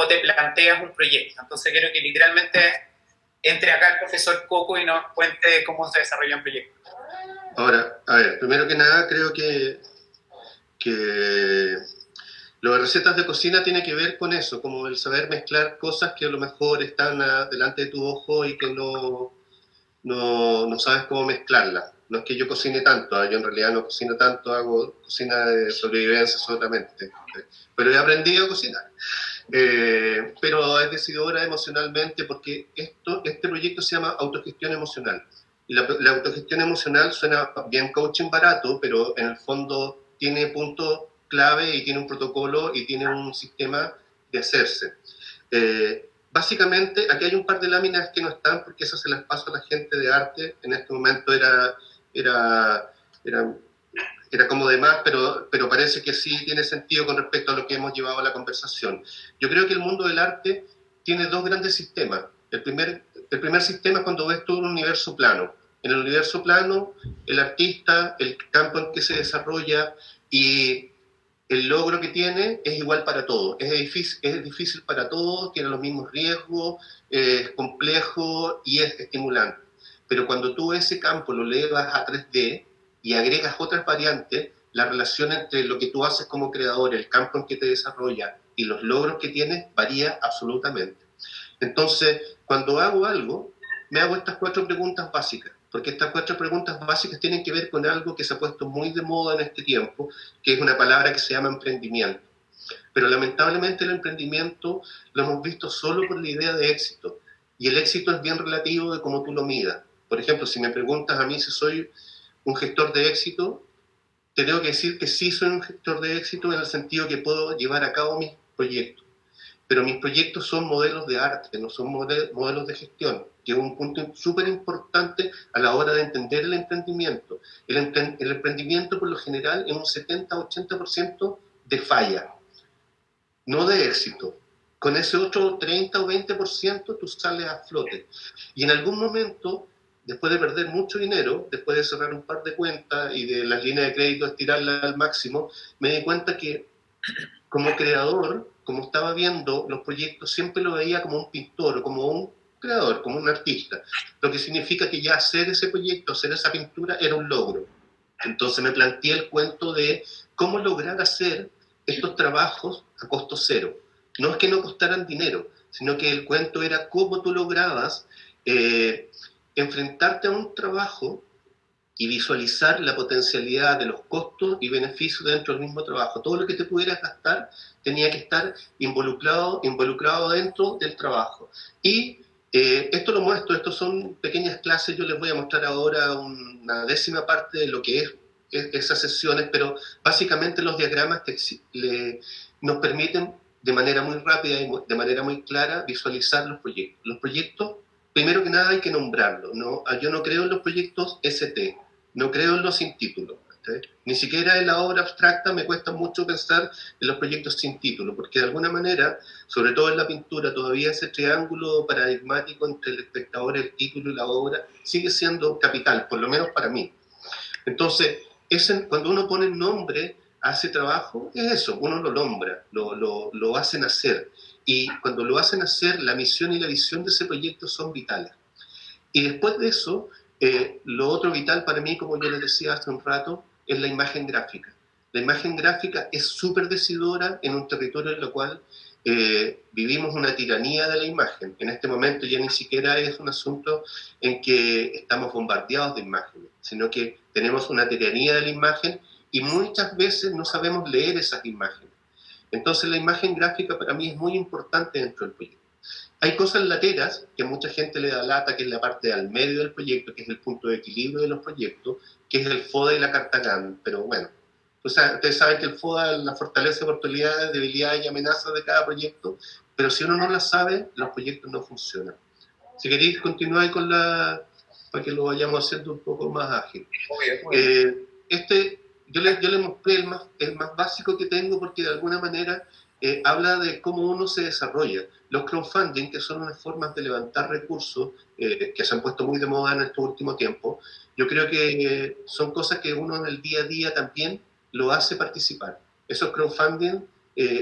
te planteas un proyecto. Entonces creo que literalmente entre acá el profesor Coco y nos cuente cómo se desarrolla un proyecto. Ahora, a ver, primero que nada creo que lo de recetas de cocina tiene que ver con eso, como el saber mezclar cosas que a lo mejor están delante de tu ojo y que no sabes cómo mezclarlas. No es que yo cocine tanto, yo en realidad no cocino tanto, hago cocina de sobrevivencia solamente, pero he aprendido a cocinar. pero es decidora emocionalmente porque este proyecto se llama autogestión emocional. Y la autogestión emocional suena bien coaching barato, pero en el fondo tiene puntos clave y tiene un protocolo y tiene un sistema de hacerse. Básicamente, aquí hay un par de láminas que no están porque esas se las paso a la gente de arte. En este momento era como de más, pero parece que sí tiene sentido con respecto a lo que hemos llevado a la conversación. Yo creo que el mundo del arte tiene dos grandes sistemas. El primer sistema es cuando ves todo un universo plano. En el universo plano, el artista, el campo en que se desarrolla y el logro que tiene es igual para todos. Es difícil para todos, tiene los mismos riesgos, es complejo y es estimulante. Pero cuando tú ese campo lo elevas a 3D y agregas otras variantes, la relación entre lo que tú haces como creador, el campo en que te desarrollas y los logros que tienes varía absolutamente. Entonces, cuando hago algo, me hago estas 4 preguntas básicas, porque estas 4 preguntas básicas tienen que ver con algo que se ha puesto muy de moda en este tiempo, que es una palabra que se llama emprendimiento. Pero lamentablemente el emprendimiento lo hemos visto solo por la idea de éxito, y el éxito es bien relativo de cómo tú lo midas. Por ejemplo, si me preguntas a mí si soy un gestor de éxito, te tengo que decir que sí soy un gestor de éxito en el sentido que puedo llevar a cabo mis proyectos. Pero mis proyectos son modelos de arte, no son modelos de gestión, que es un punto súper importante a la hora de entender el emprendimiento. El emprendimiento, por lo general, es un 70-80% de falla, no de éxito. Con ese otro 30 o 20% tú sales a flote. Y en algún momento, después de perder mucho dinero, después de cerrar un par de cuentas y de las líneas de crédito estirarlas al máximo, me di cuenta que como creador, como estaba viendo los proyectos, siempre lo veía como un pintor o como un creador, como un artista. Lo que significa que ya hacer ese proyecto, hacer esa pintura, era un logro. Entonces me planteé el cuento de cómo lograr hacer estos trabajos a costo cero. No es que no costaran dinero, sino que el cuento era cómo tú lograbas enfrentarte a un trabajo y visualizar la potencialidad de los costos y beneficios dentro del mismo trabajo. Todo lo que te pudieras gastar tenía que estar involucrado dentro del trabajo. Y esto lo muestro, estos son pequeñas clases, yo les voy a mostrar ahora una 10ª parte de lo que es esas sesiones, pero básicamente los diagramas nos permiten de manera muy rápida y de manera muy clara visualizar los proyectos. Los proyectos, primero que nada, hay que nombrarlos. ¿No? Yo no creo en los proyectos ST, no creo en los sin título. ¿Sí? Ni siquiera en la obra abstracta me cuesta mucho pensar en los proyectos sin título, porque de alguna manera, sobre todo en la pintura, todavía ese triángulo paradigmático entre el espectador, el título y la obra sigue siendo capital, por lo menos para mí. Entonces, cuando uno pone nombre a ese trabajo, es eso, uno lo nombra, lo hacen hacer. Y cuando lo hacen hacer, la misión y la visión de ese proyecto son vitales. Y después de eso, lo otro vital para mí, como yo les decía hace un rato, es la imagen gráfica. La imagen gráfica es súper decidora en un territorio en el cual vivimos una tiranía de la imagen. En este momento ya ni siquiera es un asunto en que estamos bombardeados de imágenes, sino que tenemos una tiranía de la imagen y muchas veces no sabemos leer esas imágenes. Entonces la imagen gráfica para mí es muy importante dentro del proyecto. Hay cosas lateras que mucha gente le da lata, que es la parte al medio del proyecto, que es el punto de equilibrio de los proyectos, que es el FODA y la carta GAN. Pero bueno, ustedes saben que el FODA es la fortaleza, oportunidades, debilidades y amenazas de cada proyecto, pero si uno no las sabe, los proyectos no funcionan. Si queréis, continuar con para que lo vayamos haciendo un poco más ágil. Yo les mostré el más básico que tengo porque de alguna manera habla de cómo uno se desarrolla. Los crowdfunding, que son unas formas de levantar recursos que se han puesto muy de moda en estos últimos tiempos, yo creo que son cosas que uno en el día a día también lo hace participar. Esos crowdfunding,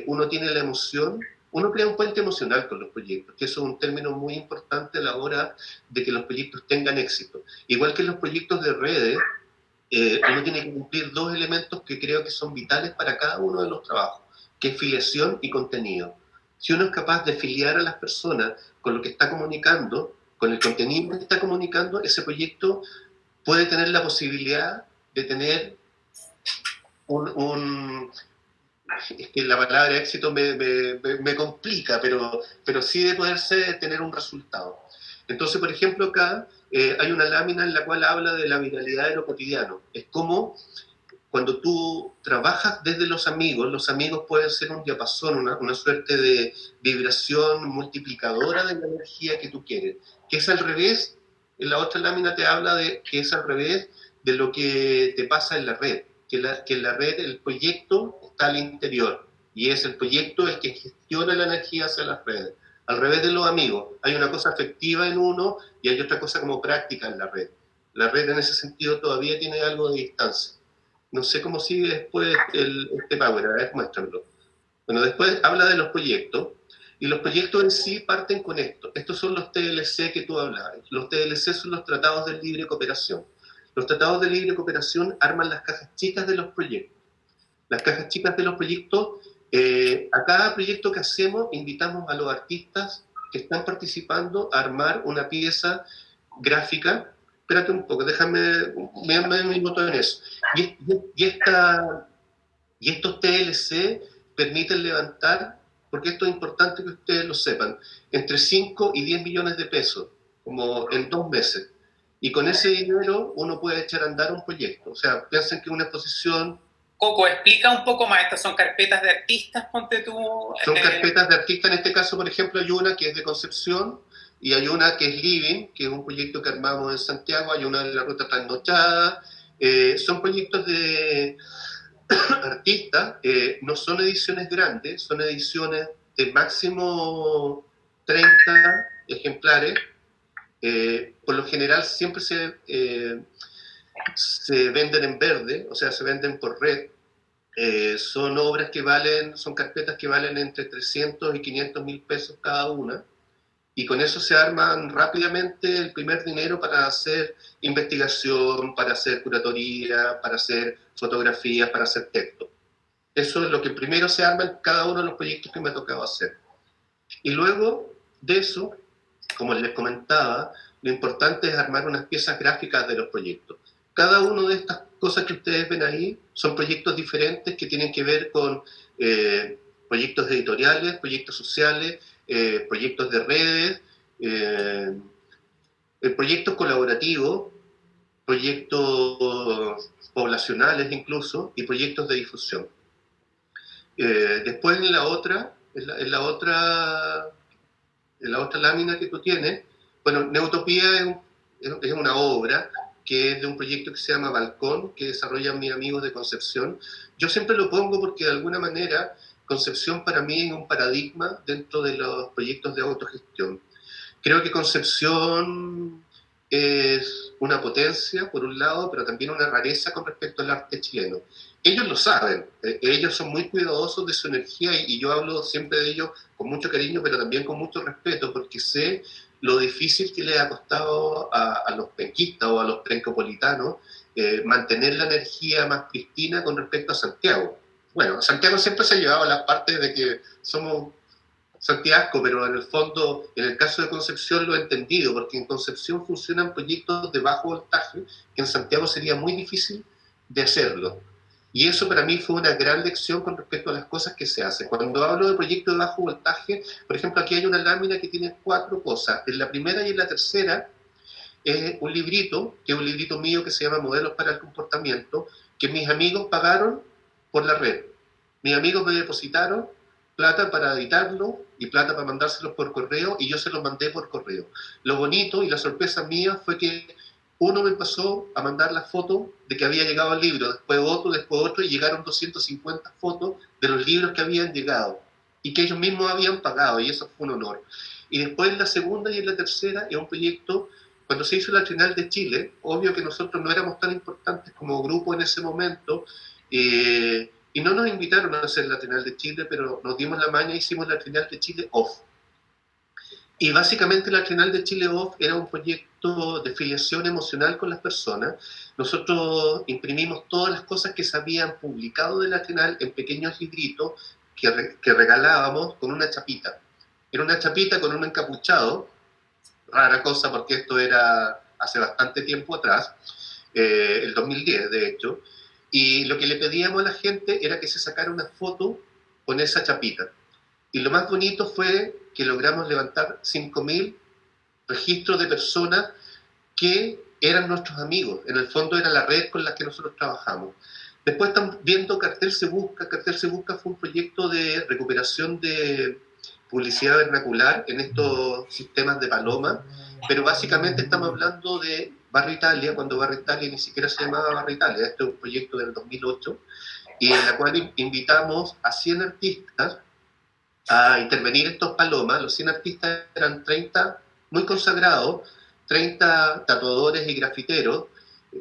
uno tiene la emoción, uno crea un puente emocional con los proyectos, que eso es un término muy importante a la hora de que los proyectos tengan éxito. Igual que en los proyectos de redes, uno tiene que cumplir 2 elementos que creo que son vitales para cada uno de los trabajos, que es filiación y contenido. Si uno es capaz de filiar a las personas con lo que está comunicando, con el contenido que está comunicando, ese proyecto puede tener la posibilidad de tener es que la palabra éxito me complica, pero sí de poderse tener un resultado. Entonces, por ejemplo, acá hay una lámina en la cual habla de la viralidad de lo cotidiano. Es como cuando tú trabajas desde los amigos pueden ser un diapasón, una suerte de vibración multiplicadora de la energía que tú quieres, que es al revés. En la otra lámina te habla de que es al revés de lo que te pasa en la red, que en la red el proyecto está al interior y es el proyecto el que gestiona la energía hacia las redes. Al revés de los amigos, hay una cosa afectiva en uno y hay otra cosa como práctica en la red. La red en ese sentido todavía tiene algo de distancia. No sé cómo sigue después este Power, a ver, muéstramelo. Bueno, después habla de los proyectos, y los proyectos en sí parten con esto. Estos son los TLC que tú hablabas. Los TLC son los tratados de libre cooperación. Los tratados de libre cooperación arman las cajas chicas de los proyectos. Las cajas chicas de los proyectos, a cada proyecto que hacemos invitamos a los artistas que están participando a armar una pieza gráfica. Espérate un poco, déjame un minuto en eso. Y estos TLC permiten levantar, porque esto es importante que ustedes lo sepan, entre 5 y 10 millones de pesos, como en 2 meses. Y con ese dinero uno puede echar a andar un proyecto. O sea, piensen que una exposición... Coco, explica un poco más. ¿Estas son carpetas de artistas, ponte tú? Son carpetas de artistas. En este caso, por ejemplo, hay una que es de Concepción, y hay una que es Living, que es un proyecto que armamos en Santiago, hay una de la Ruta Trasnochada. Son proyectos de artistas, no son ediciones grandes, son ediciones de máximo 30 ejemplares. Por lo general siempre se venden en verde, o sea, se venden por red. Son obras que valen, son carpetas que valen entre 300 y 500 mil pesos cada una, y con eso se arman rápidamente el primer dinero para hacer investigación, para hacer curatoría, para hacer fotografías, para hacer texto. Eso es lo que primero se arma en cada uno de los proyectos que me ha tocado hacer. Y luego de eso, como les comentaba, lo importante es armar unas piezas gráficas de los proyectos. Cada una de estas cosas que ustedes ven ahí son proyectos diferentes que tienen que ver con proyectos editoriales, proyectos sociales, proyectos de redes, proyectos colaborativos, proyectos poblacionales incluso, y proyectos de difusión. Después en la otra lámina que tú tienes, bueno, Neutopía es una obra que es de un proyecto que se llama Balcón, que desarrollan mis amigos de Concepción. Yo siempre lo pongo porque de alguna manera Concepción para mí es un paradigma dentro de los proyectos de autogestión. Creo que Concepción es una potencia, por un lado, pero también una rareza con respecto al arte chileno. Ellos lo saben, ellos son muy cuidadosos de su energía y yo hablo siempre de ellos con mucho cariño, pero también con mucho respeto, porque sé lo difícil que les ha costado a los penquistas o a los pencopolitanos mantener la energía más pristina con respecto a Santiago. Bueno, Santiago siempre se ha llevado las partes de que somos Santiago, pero en el fondo, en el caso de Concepción lo he entendido, porque en Concepción funcionan proyectos de bajo voltaje, que en Santiago sería muy difícil de hacerlo. Y eso para mí fue una gran lección con respecto a las cosas que se hacen. Cuando hablo de proyectos de bajo voltaje, por ejemplo, aquí hay una lámina que tiene 4 cosas. En la primera y en la tercera es un librito, que es un librito mío que se llama Modelos para el Comportamiento, que mis amigos pagaron por la red. Mis amigos me depositaron plata para editarlo y plata para mandárselos por correo, y yo se los mandé por correo. Lo bonito y la sorpresa mía fue que uno me pasó a mandar la foto de que había llegado el libro, después otro, y llegaron 250 fotos de los libros que habían llegado y que ellos mismos habían pagado, y eso fue un honor. Y después en la segunda y en la tercera es un proyecto, cuando se hizo la Trienal de Chile, obvio que nosotros no éramos tan importantes como grupo en ese momento, y no nos invitaron a hacer la Trienal de Chile, pero nos dimos la maña e hicimos la Trienal de Chile Off. Y básicamente la Trienal de Chile Off era un proyecto de filiación emocional con las personas. Nosotros imprimimos todas las cosas que se habían publicado de la Trienal en pequeños libritos que regalábamos con una chapita. Era una chapita con un encapuchado, rara cosa porque esto era hace bastante tiempo atrás, el 2010 de hecho, Y lo que le pedíamos a la gente era que se sacara una foto con esa chapita. Y lo más bonito fue que logramos levantar 5.000 registros de personas que eran nuestros amigos. En el fondo era la red con la que nosotros trabajamos. Después estamos viendo Cartel se Busca. Cartel se Busca fue un proyecto de recuperación de publicidad vernacular en estos sistemas de paloma, pero básicamente estamos hablando de Barrio Italia, cuando Barrio Italia ni siquiera se llamaba Barrio Italia. Este es un proyecto del 2008, y en la cual invitamos a 100 artistas a intervenir en estos palomas. Los 100 artistas eran 30 muy consagrados, 30 tatuadores y grafiteros,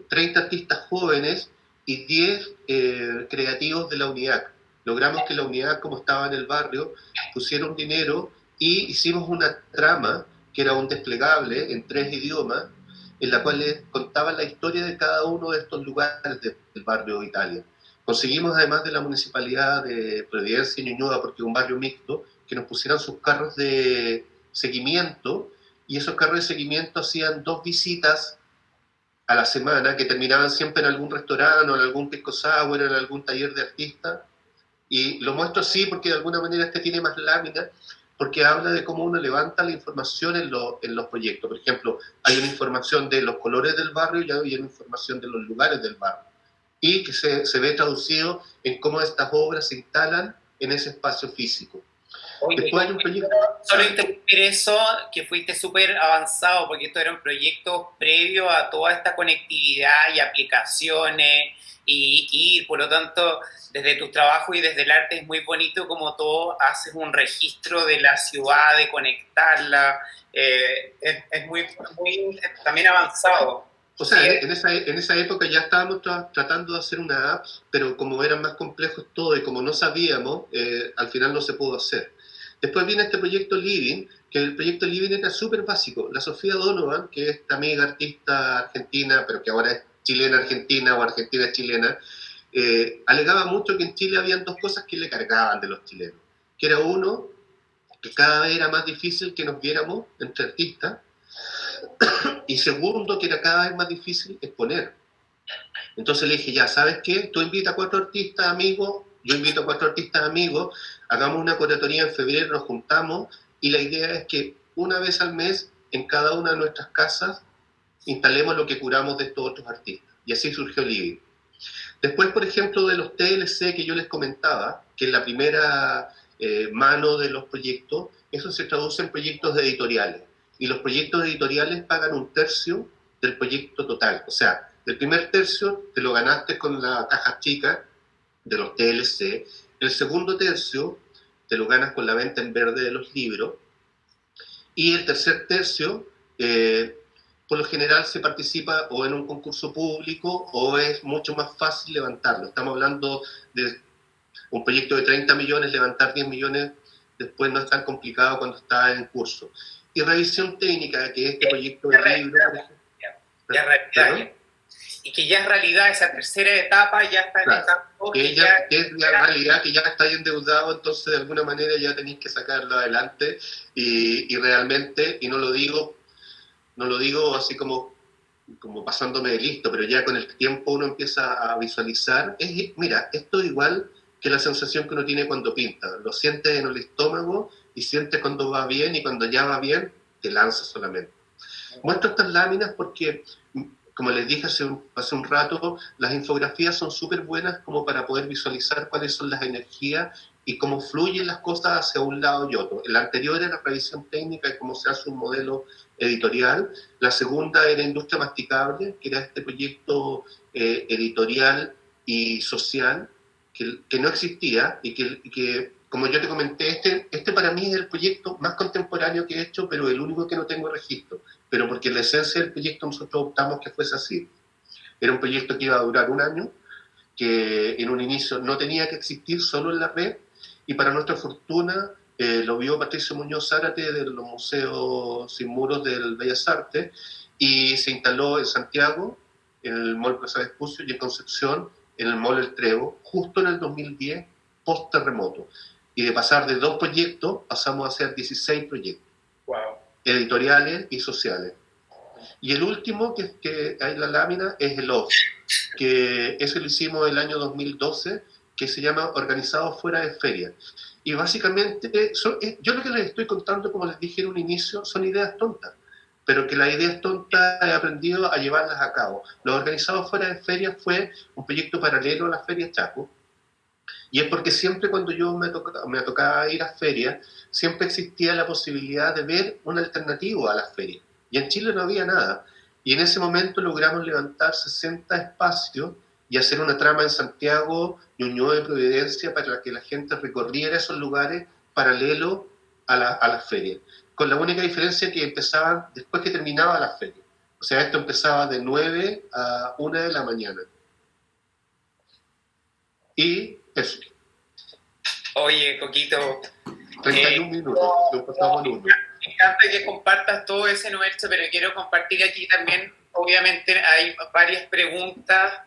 30 artistas jóvenes y 10 creativos de la UNIAC. Logramos que la UNIAC, como estaba en el barrio, pusiera un dinero y hicimos una trama que era un desplegable en 3 idiomas, en la cual les contaba la historia de cada uno de estos lugares del barrio Italia. Conseguimos, además de la municipalidad de Providencia y Ñuñoa, porque es un barrio mixto, que nos pusieran sus carros de seguimiento, y esos carros de seguimiento hacían 2 visitas a la semana, que terminaban siempre en algún restaurante, o en algún pisco sour, en algún taller de artistas. Y lo muestro así porque de alguna manera este tiene más láminas, porque habla de cómo uno levanta la información en los proyectos. Por ejemplo, hay una información de los colores del barrio y hay una información de los lugares del barrio, y que se ve traducido en cómo estas obras se instalan en ese espacio físico. Oye, Después hay un proyecto... Solo interrumpir eso, que fuiste súper avanzado, porque esto era un proyecto previo a toda esta conectividad y aplicaciones, y por lo tanto, desde tu trabajo y desde el arte es muy bonito como todo haces un registro de la ciudad, de conectarla, es muy también avanzado. O sea, Sí. en esa época ya estábamos tratando de hacer una app, pero como eran más complejos todo y como no sabíamos, al final no se pudo hacer. Después viene este proyecto Living, que el proyecto Living era súper básico. La Sofía Donovan, que es esta amiga artista argentina, pero que ahora es chilena-argentina o argentina-chilena, alegaba mucho que en Chile habían 2 cosas que le cargaban de los chilenos. Que era uno, que cada vez era más difícil que nos viéramos entre artistas, y segundo, que era cada vez más difícil exponer. Entonces le dije, ya, ¿sabes qué? Tú invitas a 4 artistas amigos, yo invito a 4 artistas amigos, hagamos una curatoría en febrero, nos juntamos, y la idea es que una vez al mes, en cada una de nuestras casas, instalemos lo que curamos de estos otros artistas. Y así surgió Living. Después, por ejemplo, de los TLC que yo les comentaba, que es la primera mano de los proyectos, eso se traduce en proyectos editoriales. Y los proyectos editoriales pagan 1/3 del proyecto total. O sea, el primer tercio te lo ganaste con la caja chica de los TLC, el segundo tercio te lo ganas con la venta en verde de los libros, y el tercer tercio, por lo general se participa o en un concurso público o es mucho más fácil levantarlo. Estamos hablando de un proyecto de 30 millones, levantar 10 millones después no es tan complicado cuando está en curso. Y revisión técnica, que este proyecto de libro, por ejemplo, Ya realidad, y que ya es realidad esa tercera etapa, ya está en claro, etapa. que es la realidad, que ya está endeudado, entonces de alguna manera ya tenéis que sacarlo adelante, y realmente, y no lo digo así como pasándome de listo, pero ya con el tiempo uno empieza a visualizar, mira, esto es igual que la sensación que uno tiene cuando pinta, lo sientes en el estómago y sientes cuando va bien, y cuando ya va bien, te lanzas solamente. Muestro estas láminas porque, como les dije hace un rato, las infografías son súper buenas como para poder visualizar cuáles son las energías y cómo fluyen las cosas hacia un lado y otro. La anterior era revisión técnica y cómo se hace un modelo editorial. La segunda era Industria Masticable, que era este proyecto editorial y social que no existía y que, como yo te comenté, este para mí es el proyecto más contemporáneo que he hecho, pero el único que no tengo registro. Pero porque la esencia del proyecto nosotros optamos que fuese así. Era un proyecto que iba a durar 1 año, que en un inicio no tenía que existir solo en la red, y para nuestra fortuna lo vio Patricio Muñoz Zárate de los Museos Sin Muros del Bellas Artes, y se instaló en Santiago, en el Mall Plaza Vespucio, y en Concepción, en el Mall El Trevo, justo en el 2010, post-terremoto. Y de pasar de 2 proyectos, pasamos a hacer 16 proyectos. Wow. Editoriales y sociales. Y el último, que hay en la lámina, es el OFF. que eso lo hicimos el año 2012, que se llama Organizados Fuera de Feria. Y básicamente, yo lo que les estoy contando, como les dije en un inicio, son ideas tontas, pero que las ideas tontas he aprendido a llevarlas a cabo. Los Organizados Fuera de Feria fue un proyecto paralelo a la Feria Chaco, y es porque siempre cuando yo me tocaba ir a ferias, siempre existía la posibilidad de ver un alternativo a las ferias. Y en Chile no había nada. Y en ese momento logramos levantar 60 espacios y hacer una trama en Santiago, Ñuñoa y Providencia para que la gente recorriera esos lugares paralelos a las ferias. Con la única diferencia que empezaban después que terminaba la feria. O sea, esto empezaba de 9 a 1 de la mañana. Y eso. Oye, Coquito, 31 minutos, nos pasamos en uno. me encanta que compartas todo ese universo, pero quiero compartir aquí también, obviamente hay varias preguntas,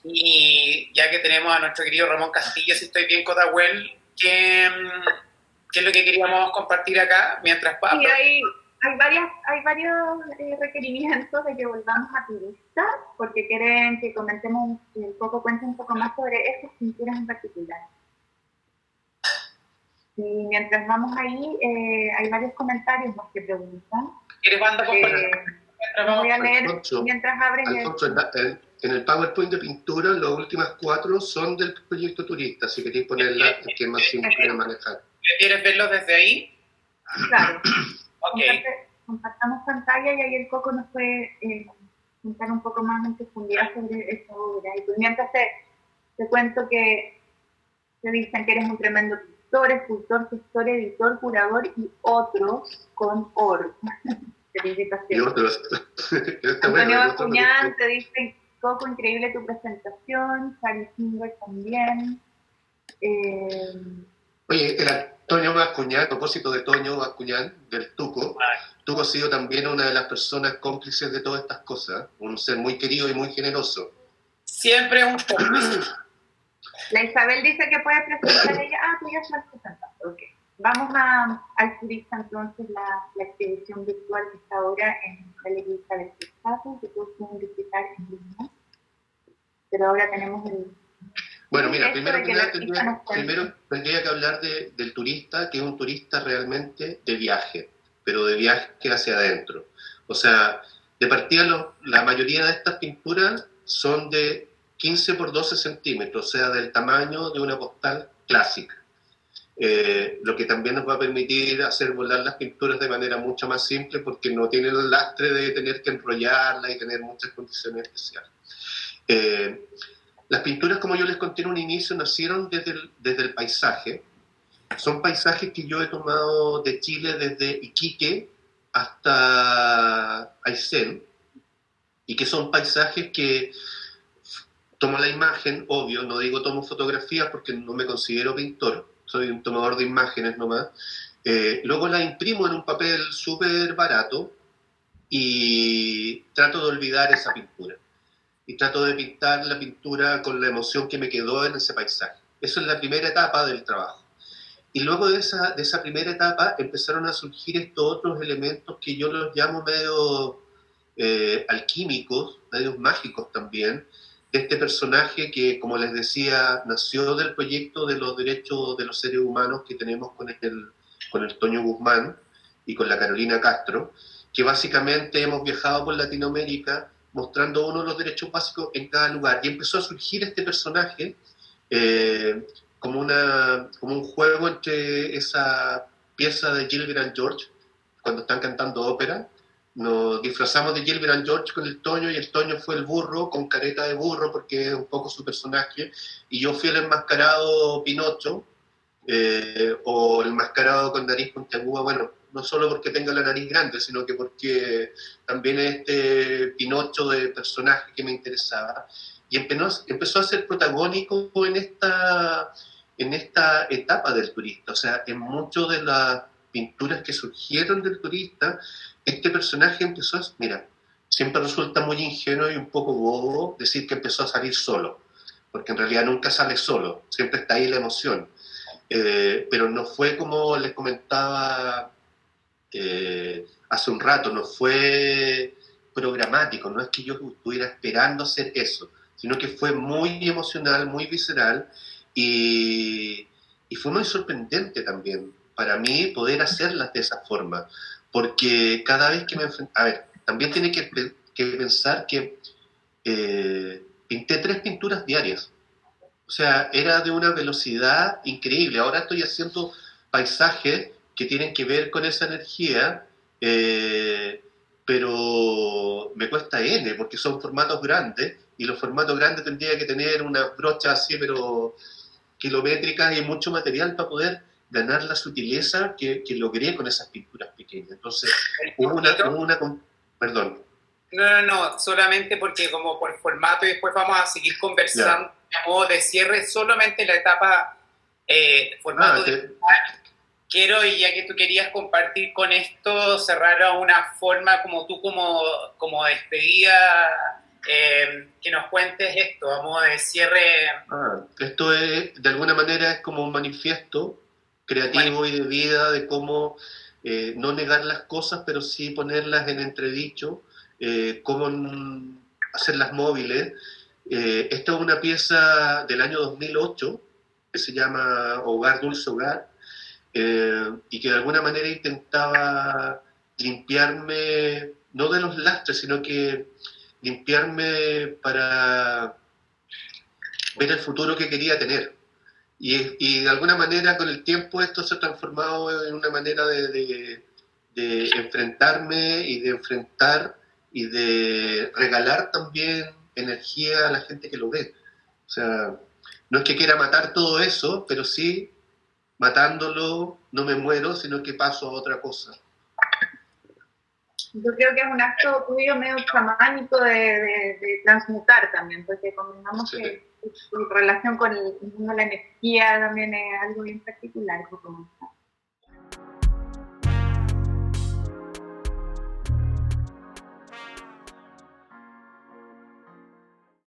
y ya que tenemos a nuestro querido Ramón Castillo, si estoy bien, Cotahuel, ¿qué es lo que queríamos compartir acá? Mientras Pablo... Sí, hay varios requerimientos de que volvamos a turistas, porque quieren que comentemos un poco, cuente un poco más sobre estas pinturas en particular. Y mientras vamos ahí, hay varios comentarios más que preguntan. ¿Quieres banda con Voy a leer Alfonso, mientras abres Alfonso, en el PowerPoint de pintura, las últimas 4 son del proyecto turista, si queréis ponerla, que es más simple de manejar. ¿Quieres verlos desde ahí? Claro. Ok. Compartamos pantalla y ahí el Coco nos puede contar un poco más en profundidad sobre esta obra. Y pues mientras te cuento que te dicen que eres un tremendo pintor, escultor, gestor, editor, curador y otros con OR. Y Felicitaciones. otros. Antonio Bascuñán te dice, Coco, increíble tu presentación. Charlie Singer también. Oye, el Antonio Bascuñán, a propósito de Toño Bascuñán, del Tuco, Tuco ha sido también una de las personas cómplices de todas estas cosas, un ser muy querido y muy generoso. Siempre un poco. La Isabel dice que puede presentar ella. Ah, tú ya estás presentando. Ok. Vamos al turista entonces, la expedición virtual que está ahora en la Iglesia del Texaco, que todos pueden visitar en línea. Pero ahora tenemos el... Bueno, mira, primero que tendría que hablar del turista, que es un turista realmente de viaje, pero de viaje hacia adentro. O sea, de partida la mayoría de estas pinturas son de 15 por 12 centímetros, o sea, del tamaño de una postal clásica. Lo que también nos va a permitir hacer volar las pinturas de manera mucho más simple, porque no tienen el lastre de tener que enrollarlas y tener muchas condiciones especiales. Las pinturas, como yo les conté en un inicio, nacieron desde el paisaje. Son paisajes que yo he tomado de Chile desde Iquique hasta Aysén, y que son paisajes que tomo la imagen, obvio, no digo tomo fotografías porque no me considero pintor, soy un tomador de imágenes nomás. Luego la imprimo en un papel súper barato y trato de olvidar esa pintura. Y trato de pintar la pintura con la emoción que me quedó en ese paisaje. Eso es la primera etapa del trabajo. Y luego de esa primera etapa empezaron a surgir estos otros elementos que yo los llamo medio alquímicos, medios mágicos también, de este personaje que, como les decía, nació del proyecto de los derechos de los seres humanos que tenemos con el Toño Guzmán y con la Carolina Castro, que básicamente hemos viajado por Latinoamérica mostrando uno de los derechos básicos en cada lugar. Y empezó a surgir este personaje como un juego entre esa pieza de Gilbert and George, cuando están cantando ópera. Nos disfrazamos de Gilbert and George con el Toño, y el Toño fue el burro, con careta de burro, porque es un poco su personaje, y yo fui el enmascarado Pinocho, o el enmascarado con nariz puntiaguda, bueno, no solo porque tenga la nariz grande, sino que porque también es este Pinocho de personaje que me interesaba. Y empezó a ser protagónico en esta etapa del turista. O sea, en muchas de las pinturas que surgieron del turista, este personaje empezó mira, siempre resulta muy ingenuo y un poco bobo decir que empezó a salir solo, porque en realidad nunca sale solo, siempre está ahí la emoción. Pero no fue como les comentaba hace un rato, no fue programático, no es que yo estuviera esperando hacer eso, sino que fue muy emocional, muy visceral, y fue muy sorprendente también para mí poder hacerlas de esa forma, porque cada vez que me enfrentaba, a ver, también tiene que pensar que pinté 3 pinturas diarias, o sea, era de una velocidad increíble. Ahora estoy haciendo paisajes que tienen que ver con esa energía, pero me cuesta N, porque son formatos grandes, y los formatos grandes tendría que tener unas brochas así, pero kilométricas, y mucho material para poder ganar la sutileza que logré con esas pinturas pequeñas. Entonces, perdón. No, solamente porque como por formato y después vamos a seguir conversando a modo de cierre, solamente la etapa formato quiero, y ya que tú querías compartir con esto, cerrar a una forma como tú como despedida, que nos cuentes esto, a modo de cierre. Esto es, de alguna manera, es como un manifiesto creativo y de vida, de cómo no negar las cosas, pero sí ponerlas en entredicho, cómo hacerlas móviles. Esta es una pieza del año 2008 que se llama Hogar, Dulce Hogar, y que de alguna manera intentaba limpiarme, no de los lastres, sino que limpiarme para ver el futuro que quería tener. Y de alguna manera con el tiempo esto se ha transformado en una manera de enfrentarme y de enfrentar y de regalar también energía a la gente que lo ve. O sea, no es que quiera matar todo eso, pero sí, matándolo no me muero, sino que paso a otra cosa. Yo creo que es un acto tuyo medio chamánico de transmutar también, porque convengamos que tu relación con el mundo de la energía también es algo bien particular, como